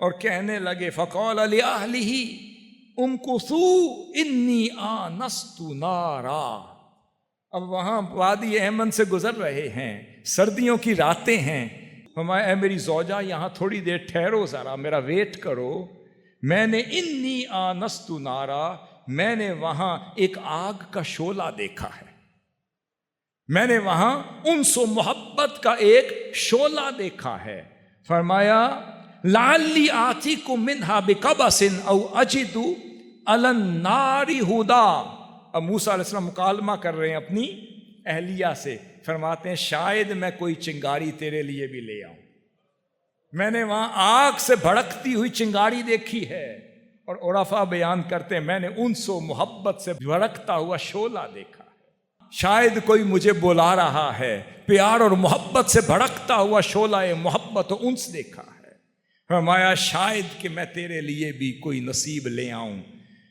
اور کہنے لگے فقال لأہلہ امکثوا انی آنست نارا۔ اب وہاں وادی ایمن سے گزر رہے ہیں، سردیوں کی راتیں ہیں، فرمایا اے میری زوجہ یہاں تھوڑی دیر ٹھہرو، ذرا میرا ویٹ کرو، میں نے انی آنست نارا، میں نے وہاں ایک آگ کا شعلہ دیکھا ہے، میں نے وہاں انس و محبت کا ایک شعلہ دیکھا ہے۔ فرمایا لعلی آتیکم منہا بقبس او اجد علی النار ہدا۔ اب موسیٰ علیہ السلام مکالمہ کر رہے ہیں اپنی اہلیہ سے، فرماتے ہیں شاید میں کوئی چنگاری تیرے لیے بھی لے آؤں، میں نے وہاں آگ سے بھڑکتی ہوئی چنگاری دیکھی ہے، اور عرفاء بیان کرتے ہیں میں نے انس و محبت سے بھڑکتا ہوا شعلہ دیکھا ہے، شاید کوئی مجھے بلا رہا ہے، پیار اور محبت سے بھڑکتا ہوا شعلہ محبت و انس دیکھا ہے۔ فرمایا شاید کہ میں تیرے لیے بھی کوئی نصیب لے آؤں،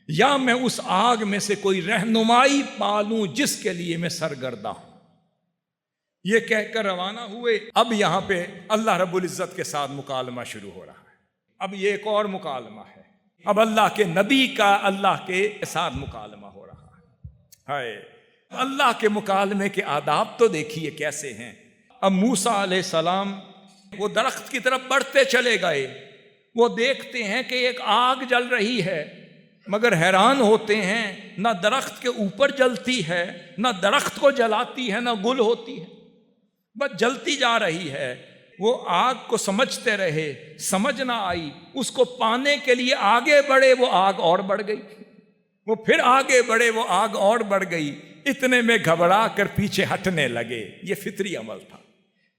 یا میں اس آگ میں سے کوئی رہنمائی پالوں جس کے لیے میں سرگردہ ہوں۔ یہ کہہ کر روانہ ہوئے۔ اب یہاں پہ اللہ رب العزت کے ساتھ مکالمہ شروع ہو رہا ہے۔ اب یہ ایک اور مکالمہ ہے، اب اللہ کے نبی کا اللہ کے ساتھ مکالمہ ہو رہا ہے۔ اللہ کے مکالمے کے آداب تو دیکھیے کیسے ہیں۔ اب موسیٰ علیہ السلام وہ درخت کی طرف بڑھتے چلے گئے، وہ دیکھتے ہیں کہ ایک آگ جل رہی ہے، مگر حیران ہوتے ہیں نہ درخت کے اوپر جلتی ہے، نہ درخت کو جلاتی ہے، نہ گل ہوتی ہے، بس جلتی جا رہی ہے۔ وہ آگ کو سمجھتے رہے، سمجھ نہ آئی، اس کو پانے کے لیے آگے بڑھے، وہ آگ اور بڑھ گئی، وہ پھر آگے بڑھے، وہ آگ اور بڑھ گئی۔ اتنے میں گھبرا کر پیچھے ہٹنے لگے، یہ فطری عمل تھا،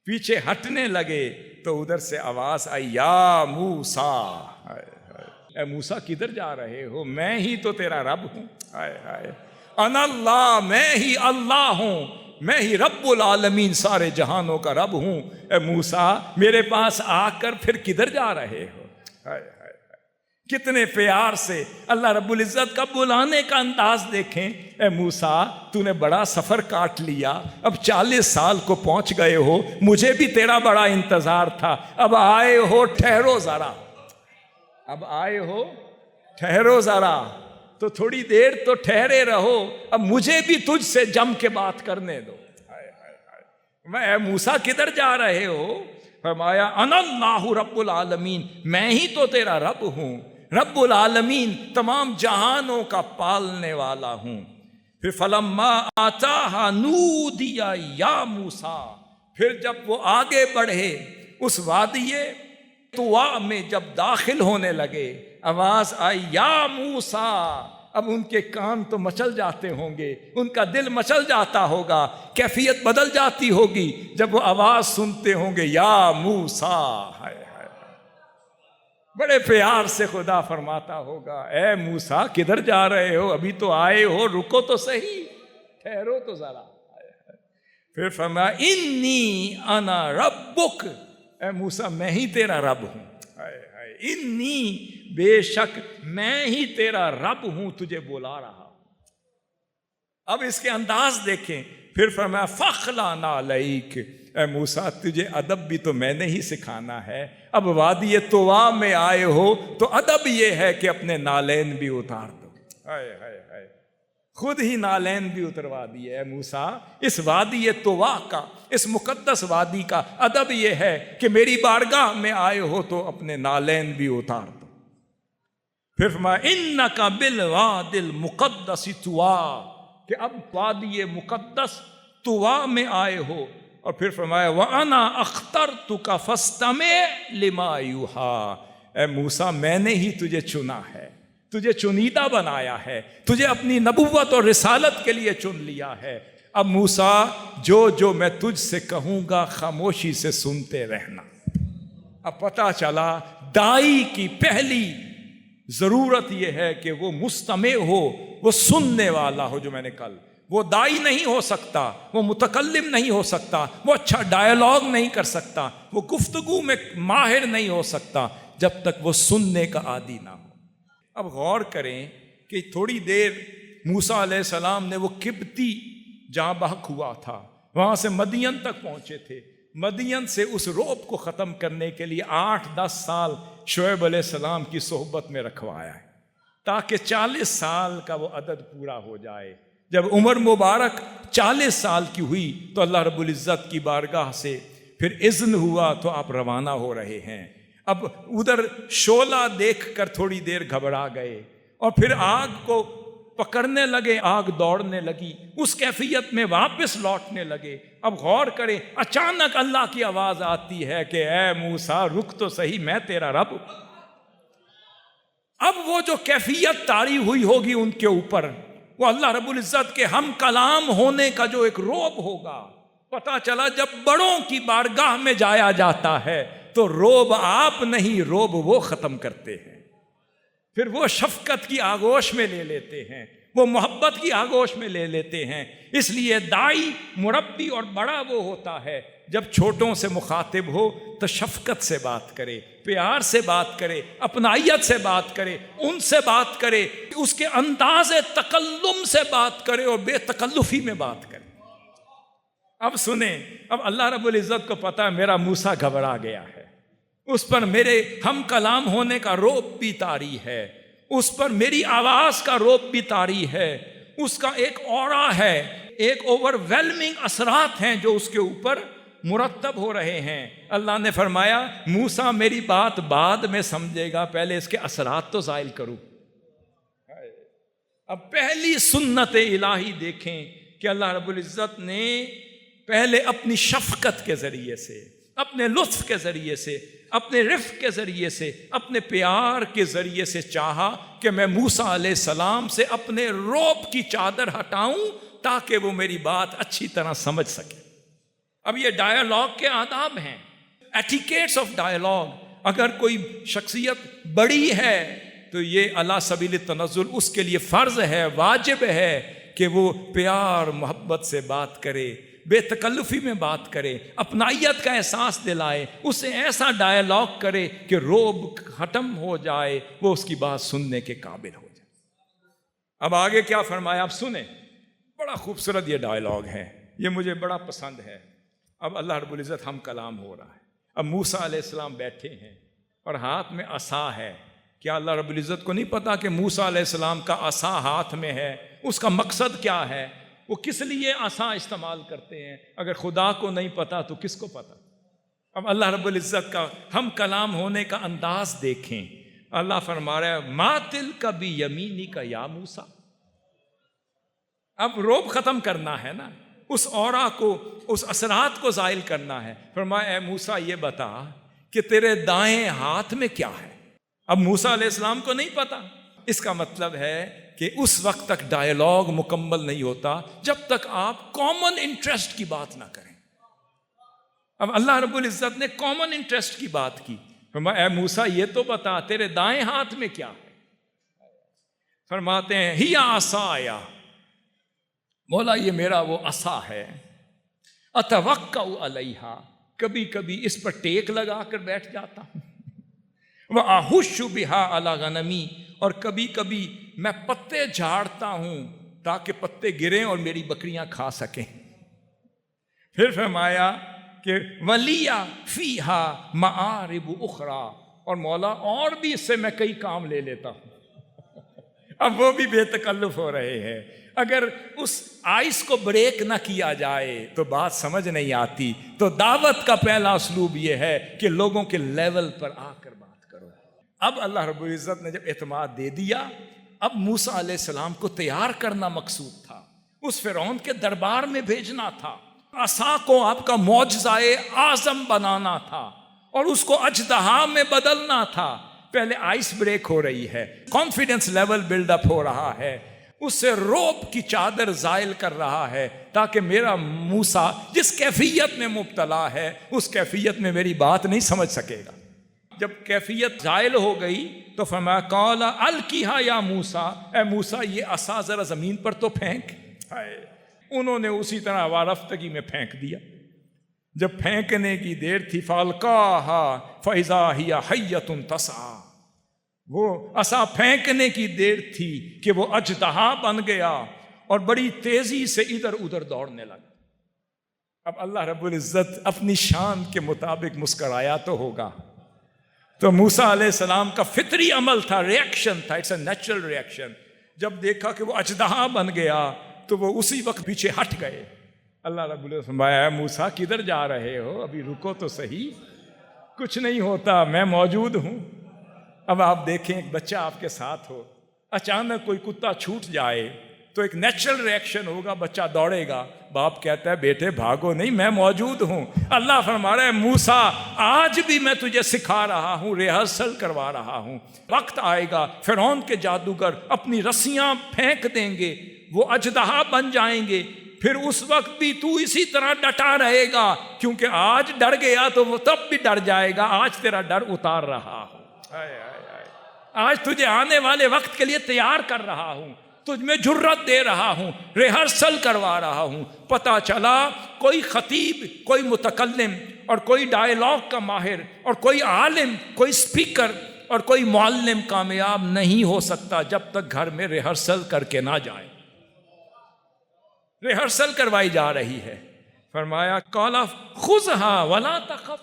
پیچھے ہٹنے لگے تو ادھر سے آواز آئی یا موسیٰ، اے موسیٰ کدھر جا رہے ہو؟ میں ہی تو تیرا رب ہوں، انا اللہ، میں ہی اللہ ہوں، میں ہی رب العالمین، سارے جہانوں کا رب ہوں۔ اے موسیٰ میرے پاس آ کر پھر کدھر جا رہے ہو؟ کتنے پیار سے اللہ رب العزت کا بلانے کا انداز دیکھیں۔ اے موسیٰ تو نے بڑا سفر کاٹ لیا، اب 40 سال کو پہنچ گئے ہو، مجھے بھی تیرا بڑا انتظار تھا، اب آئے ہو ٹھہرو ذرا، اب آئے ہو ٹھہرو ذرا، تو تھوڑی دیر تو ٹھہرے رہو، اب مجھے بھی تجھ سے جم کے بات کرنے دو۔ میں اے موسیٰ کدھر جا رہے ہو؟ فرمایا انا اللہ رب العالمین، میں ہی تو تیرا رب ہوں، رب العالمین، تمام جہانوں کا پالنے والا ہوں۔ پھر فلما آتاہا نودی یا موسیٰ، پھر جب وہ آگے بڑھے اس وادی طوا میں جب داخل ہونے لگے، آواز آئی یا موسیٰ۔ اب ان کے کان تو مچل جاتے ہوں گے، ان کا دل مچل جاتا ہوگا، کیفیت بدل جاتی ہوگی جب وہ آواز سنتے ہوں گے یا موسیٰ۔ بڑے پیار سے خدا فرماتا ہوگا اے موسیٰ کدھر جا رہے ہو؟ ابھی تو آئے ہو، رکو تو صحیح، ٹھہرو تو ذرا۔ پھر فرمایا انی انا ربک، اے موسیٰ میں ہی تیرا رب ہوں، انی بے شک میں ہی تیرا رب ہوں، تجھے بلا رہا ہوں۔ اب اس کے انداز دیکھیں۔ پھر فرمایا فخلا نعلیک، اے موسیٰ تجھے ادب بھی تو میں نے ہی سکھانا ہے، اب وادی طوا میں آئے ہو تو ادب یہ ہے کہ اپنے نالین بھی اتار دو۔ خود ہی نالین بھی اتروا دیے۔ اے موسیٰ اس وادی طوا کا، اس مقدس وادی کا ادب یہ ہے کہ میری بارگاہ میں آئے ہو تو اپنے نالین بھی اتار دو۔ پھر فرمایا انک بالوادی المقدس طوا، کہ اب وادی مقدس طوا میں آئے ہو، اور پھر فرمایا وَأَنَا أَخْتَرْتُكَ فَاسْتَمِعْ لِمَا يُوحَىٰ، اے موسیٰ میں نے ہی تجھے چنا ہے، تجھے چنیدہ بنایا ہے، تجھے اپنی نبوت اور رسالت کے لیے چن لیا ہے۔ اب موسیٰ جو میں تجھ سے کہوں گا خاموشی سے سنتے رہنا۔ اب پتہ چلا دائی کی پہلی ضرورت یہ ہے کہ وہ مستمع ہو، وہ سننے والا ہو، جو میں نے کل وہ دائی نہیں ہو سکتا، وہ متکلم نہیں ہو سکتا، وہ اچھا ڈائیلاگ نہیں کر سکتا، وہ گفتگو میں ماہر نہیں ہو سکتا جب تک وہ سننے کا عادی نہ ہو۔ اب غور کریں کہ تھوڑی دیر موسیٰ علیہ السلام نے وہ قبطی جہاں بحق ہوا تھا وہاں سے مدین تک پہنچے تھے، مدین سے اس رعب کو ختم کرنے کے لیے 8-10 سال شعیب علیہ السلام کی صحبت میں رکھوایا ہے تاکہ 40 سال کا وہ عدد پورا ہو جائے۔ جب عمر مبارک 40 سال کی ہوئی تو اللہ رب العزت کی بارگاہ سے پھر اذن ہوا تو آپ روانہ ہو رہے ہیں۔ اب ادھر شعلہ دیکھ کر تھوڑی دیر گھبرا گئے اور پھر آگ کو پکڑنے لگے، آگ دوڑنے لگی، اس کیفیت میں واپس لوٹنے لگے۔ اب غور کریں، اچانک اللہ کی آواز آتی ہے کہ اے موسیٰ رک تو صحیح، میں تیرا رب۔ اب وہ جو کیفیت طاری ہوئی ہوگی ان کے اوپر، وہ اللہ رب العزت کے ہم کلام ہونے کا جو ایک رعب ہوگا۔ پتا چلا جب بڑوں کی بارگاہ میں جایا جاتا ہے تو رعب آپ نہیں، رعب وہ ختم کرتے ہیں، پھر وہ شفقت کی آغوش میں لے لیتے ہیں، وہ محبت کی آغوش میں لے لیتے ہیں۔ اس لیے دائی، مربی اور بڑا وہ ہوتا ہے جب چھوٹوں سے مخاطب ہو تو شفقت سے بات کرے، پیار سے بات کرے، اپنائیت سے بات کرے، ان سے بات کرے، اس کے انداز تکلم سے بات کرے اور بے تکلفی میں بات کرے۔ اب سنیں، اب اللہ رب العزت کو پتا ہے میرا موسیٰ گھبرا گیا ہے، اس پر میرے ہم کلام ہونے کا رعب بھی طاری ہے، اس پر میری آواز کا رعب بھی طاری ہے، اس کا ایک اورا ہے، ایک اوور ویلمنگ اثرات ہیں جو اس کے اوپر مرتب ہو رہے ہیں۔ اللہ نے فرمایا موسیٰ میری بات بعد میں سمجھے گا، پہلے اس کے اثرات تو زائل کروں۔ اب پہلی سنت الہی دیکھیں کہ اللہ رب العزت نے پہلے اپنی شفقت کے ذریعے سے، اپنے لطف کے ذریعے سے، اپنے رفق کے ذریعے سے، اپنے پیار کے ذریعے سے چاہا کہ میں موسیٰ علیہ السلام سے اپنے رعب کی چادر ہٹاؤں تاکہ وہ میری بات اچھی طرح سمجھ سکے۔ اب یہ ڈائیلاگ کے آداب ہیں، ایٹیکیٹس آف ڈائیلاگ۔ اگر کوئی شخصیت بڑی ہے تو یہ علی سبیل التنزل اس کے لیے فرض ہے، واجب ہے کہ وہ پیار محبت سے بات کرے، بے تکلفی میں بات کرے، اپنائیت کا احساس دلائے، اسے ایسا ڈائیلاگ کرے کہ رعب ختم ہو جائے، وہ اس کی بات سننے کے قابل ہو جائے۔ اب آگے کیا فرمایا آپ سنیں، بڑا خوبصورت یہ ڈائیلاگ ہے، یہ مجھے بڑا پسند ہے۔ اب اللہ رب العزت ہم کلام ہو رہا ہے، اب موسیٰ علیہ السلام بیٹھے ہیں اور ہاتھ میں عصا ہے۔ کیا اللہ رب العزت کو نہیں پتا کہ موسیٰ علیہ السلام کا عصا ہاتھ میں ہے، اس کا مقصد کیا ہے، وہ کس لیے عصا استعمال کرتے ہیں؟ اگر خدا کو نہیں پتا تو کس کو پتا؟ اب اللہ رب العزت کا ہم کلام ہونے کا انداز دیکھیں۔ اللہ فرما رہا ہے ما تلک بیمینک یا موسیٰ۔ اب رعب ختم کرنا ہے نا، اس اورا کو، اس اثرات کو زائل کرنا ہے۔ فرمایا اے موسیٰ یہ بتا کہ تیرے دائیں ہاتھ میں کیا ہے۔ اب موسیٰ علیہ السلام کو نہیں پتا۔ اس کا مطلب ہے کہ اس وقت تک ڈائیلاگ مکمل نہیں ہوتا جب تک آپ کامن انٹرسٹ کی بات نہ کریں۔ اب اللہ رب العزت نے کامن انٹرسٹ کی بات کی۔ فرمایا اے موسیٰ یہ تو بتا تیرے دائیں ہاتھ میں کیا ہے۔ فرماتے ہیں ہی عصایا، مولا یہ میرا وہ عصا ہے، اتوکا علیہا، کبھی کبھی اس پر ٹیک لگا کر بیٹھ جاتا ہوں، وَأَحُشُّ بِهَا عَلَى غَنَمِي، اور کبھی کبھی میں پتے جھاڑتا ہوں تاکہ پتے گریں اور میری بکریاں کھا سکیں۔ پھر فرمایا کہ وَلِيَ فِيهَا مَآرِبُ أُخْرَى، اور مولا اور بھی اس سے میں کئی کام لے لیتا ہوں۔ اب وہ بھی بے تکلف ہو رہے ہیں۔ اگر اس آئس کو بریک نہ کیا جائے تو بات سمجھ نہیں آتی۔ تو دعوت کا پہلا اسلوب یہ ہے کہ لوگوں کے لیول پر آ کر بات کرو۔ اب اللہ رب العزت نے جب اعتماد دے دیا، اب موسیٰ علیہ السلام کو تیار کرنا مقصود تھا، اس فرعون کے دربار میں بھیجنا تھا، عصا کو آپ کا معجزۂ اعظم بنانا تھا اور اس کو اژدہا میں بدلنا تھا۔ پہلے آئس بریک ہو رہی ہے، کانفیڈنس لیول بلڈ اپ ہو رہا ہے، اس سے رعب کی چادر زائل کر رہا ہے تاکہ میرا موسیٰ جس کیفیت میں مبتلا ہے اس کیفیت میں میری بات نہیں سمجھ سکے گا۔ جب کیفیت زائل ہو گئی تو فرمایا قال القیھا یا موسیٰ، اے موسیٰ یہ عصا ذرا زمین پر تو پھینک۔ انہوں نے اسی طرح وارفتگی میں پھینک دیا۔ جب پھینکنے کی دیر تھی فَأَلْقَاهَا فَإِذَا هِيَ حَيَّةٌ تَسْعَىٰ، وہ عصا پھینکنے کی دیر تھی کہ وہ اژدہا بن گیا اور بڑی تیزی سے ادھر ادھر دوڑنے لگا۔ اب اللہ رب العزت اپنی شان کے مطابق مسکرایا تو ہوگا، تو موسیٰ علیہ السلام کا فطری عمل تھا، ریئیکشن تھا، اٹس اے نیچرل ریئیکشن۔ جب دیکھا کہ وہ اژدہا بن گیا تو وہ اسی وقت پیچھے ہٹ گئے۔ اللہ رب العزت فرمایا اے موسیٰ کدھر جا رہے ہو، ابھی رکو تو صحیح، کچھ نہیں ہوتا، میں موجود ہوں۔ اب آپ دیکھیں ایک بچہ آپ کے ساتھ ہو، اچانک کوئی کتا چھوٹ جائے تو ایک نیچرل ریئیکشن ہوگا، بچہ دوڑے گا، باپ کہتا ہے بیٹے بھاگو نہیں، میں موجود ہوں۔ اللہ فرما رہا ہے موسیٰ آج بھی میں تجھے سکھا رہا ہوں، ریہرسل کروا رہا ہوں، وقت آئے گا فرعون کے جادوگر اپنی رسیاں پھینک دیں گے، وہ اژدہا بن جائیں گے، پھر اس وقت بھی تو اسی طرح ڈٹا رہے گا، کیونکہ آج ڈر گیا تو وہ تب بھی ڈر جائے گا، آج تیرا ڈر اتار رہا ہوں، آج تجھے آنے والے وقت کے لیے تیار کر رہا ہوں، تجھ میں جرت دے رہا ہوں، ریہرسل کروا رہا ہوں۔ پتہ چلا کوئی خطیب، کوئی متکلم اور کوئی ڈائیلاگ کا ماہر اور کوئی عالم، کوئی سپیکر اور کوئی معلم کامیاب نہیں ہو سکتا جب تک گھر میں ریہرسل کر کے نہ جائے۔ ریہرسل کروائی جا رہی ہے۔ فرمایا قال خذھا ولا تخف،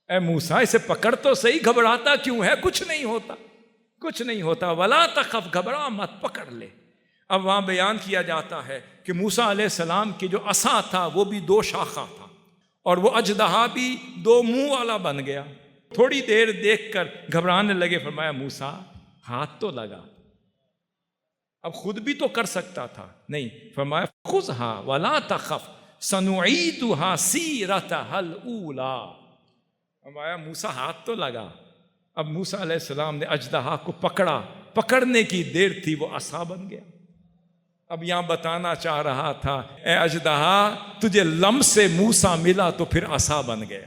اے موسیٰ اسے پکڑ تو صحیح، گھبراتا کیوں ہے، کچھ نہیں ہوتا، کچھ نہیں ہوتا، ولا تخف، گھبرا مت، پکڑ لے۔ اب وہاں بیان کیا جاتا ہے کہ موسیٰ علیہ السلام کی جو عصا تھا وہ بھی 2 شاخہ تھا، اور وہ اژدہا بھی 2 منہ والا بن گیا۔ تھوڑی دیر دیکھ کر گھبرانے لگے، فرمایا موسیٰ ہاتھ تو لگا، اب خود بھی تو کر سکتا تھا، نہیں، فرمایا خذھا ولا تخف سنعیدھا سیرتھا الاولیٰ، فرمایا موسیٰ ہاتھ تو لگا۔ اب موسیٰ علیہ السلام نے اژدہا کو پکڑا، پکڑنے کی دیر تھی وہ عصا بن گیا۔ اب یہاں بتانا چاہ رہا تھا اے اژدہا تجھے لمس سے موسیٰ ملا تو پھر عصا بن گیا۔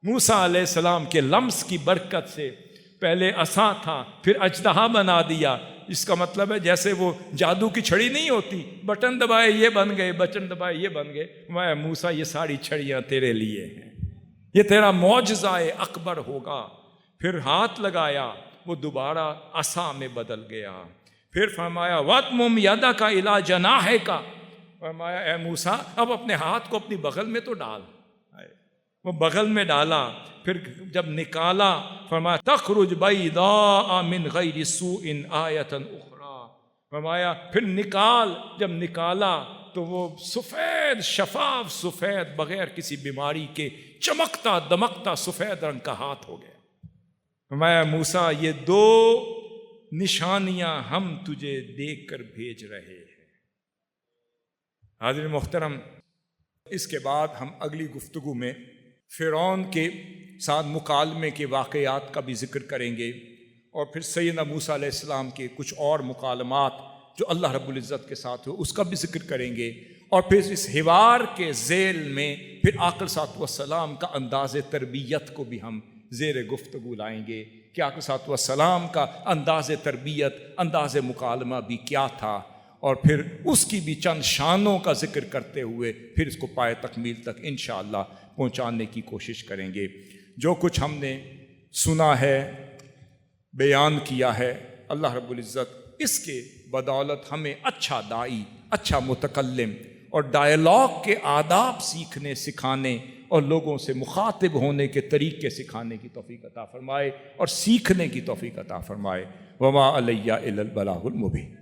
موسیٰ علیہ السلام کے لمس کی برکت سے پہلے عصا تھا، پھر اژدہا بنا دیا۔ اس کا مطلب ہے جیسے وہ جادو کی چھڑی نہیں ہوتی، بٹن دبائے یہ بن گئے، بٹن دبائے یہ بن گئے۔ میں موسیٰ یہ ساری چھڑیاں تیرے لیے ہیں، یہ تیرا معجزہ اکبر ہوگا۔ پھر ہاتھ لگایا، وہ دوبارہ عصا میں بدل گیا۔ پھر فرمایا وَأْتْمُمْ يَدَكَ إِلَىٰ جَنَاحِكَ، فرمایا اے موسیٰ اب اپنے ہاتھ کو اپنی بغل میں تو ڈال۔ وہ بغل میں ڈالا، پھر جب نکالا فرمایا تخرج بیضاء من غیر سوء آیۃ اخری، فرمایا پھر نکال، جب نکالا تو وہ سفید، شفاف سفید، بغیر کسی بیماری کے چمکتا دمکتا سفید رنگ کا ہاتھ ہو گیا۔ فرمایا موسیٰ یہ 2 نشانیاں ہم تجھے دیکھ کر بھیج رہے ہیں۔ حاضرین محترم، اس کے بعد ہم اگلی گفتگو میں فرعون کے ساتھ مکالمے کے واقعات کا بھی ذکر کریں گے، اور پھر سیدنا موسیٰ علیہ السلام کے کچھ اور مکالمات جو اللہ رب العزت کے ساتھ ہوئے اس کا بھی ذکر کریں گے، اور پھر اس حوار کے ذیل میں پھر آقا صلی اللہ علیہ وسلم کا انداز تربیت کو بھی ہم زیر گفتگو لائیں گے کہ آقا صلی اللہ علیہ وسلم کا انداز تربیت، انداز مکالمہ بھی کیا تھا، اور پھر اس کی بھی چند شانوں کا ذکر کرتے ہوئے پھر اس کو پائے تکمیل تک انشاءاللہ پہنچانے کی کوشش کریں گے۔ جو کچھ ہم نے سنا ہے، بیان کیا ہے، اللہ رب العزت اس کے بدولت ہمیں اچھا داعی، اچھا متکلم اور ڈائیلاگ کے آداب سیکھنے، سکھانے اور لوگوں سے مخاطب ہونے کے طریقے سکھانے کی توفیق عطا فرمائے اور سیکھنے کی توفیق عطا فرمائے۔ وما علیہ الا البلاغ المبین۔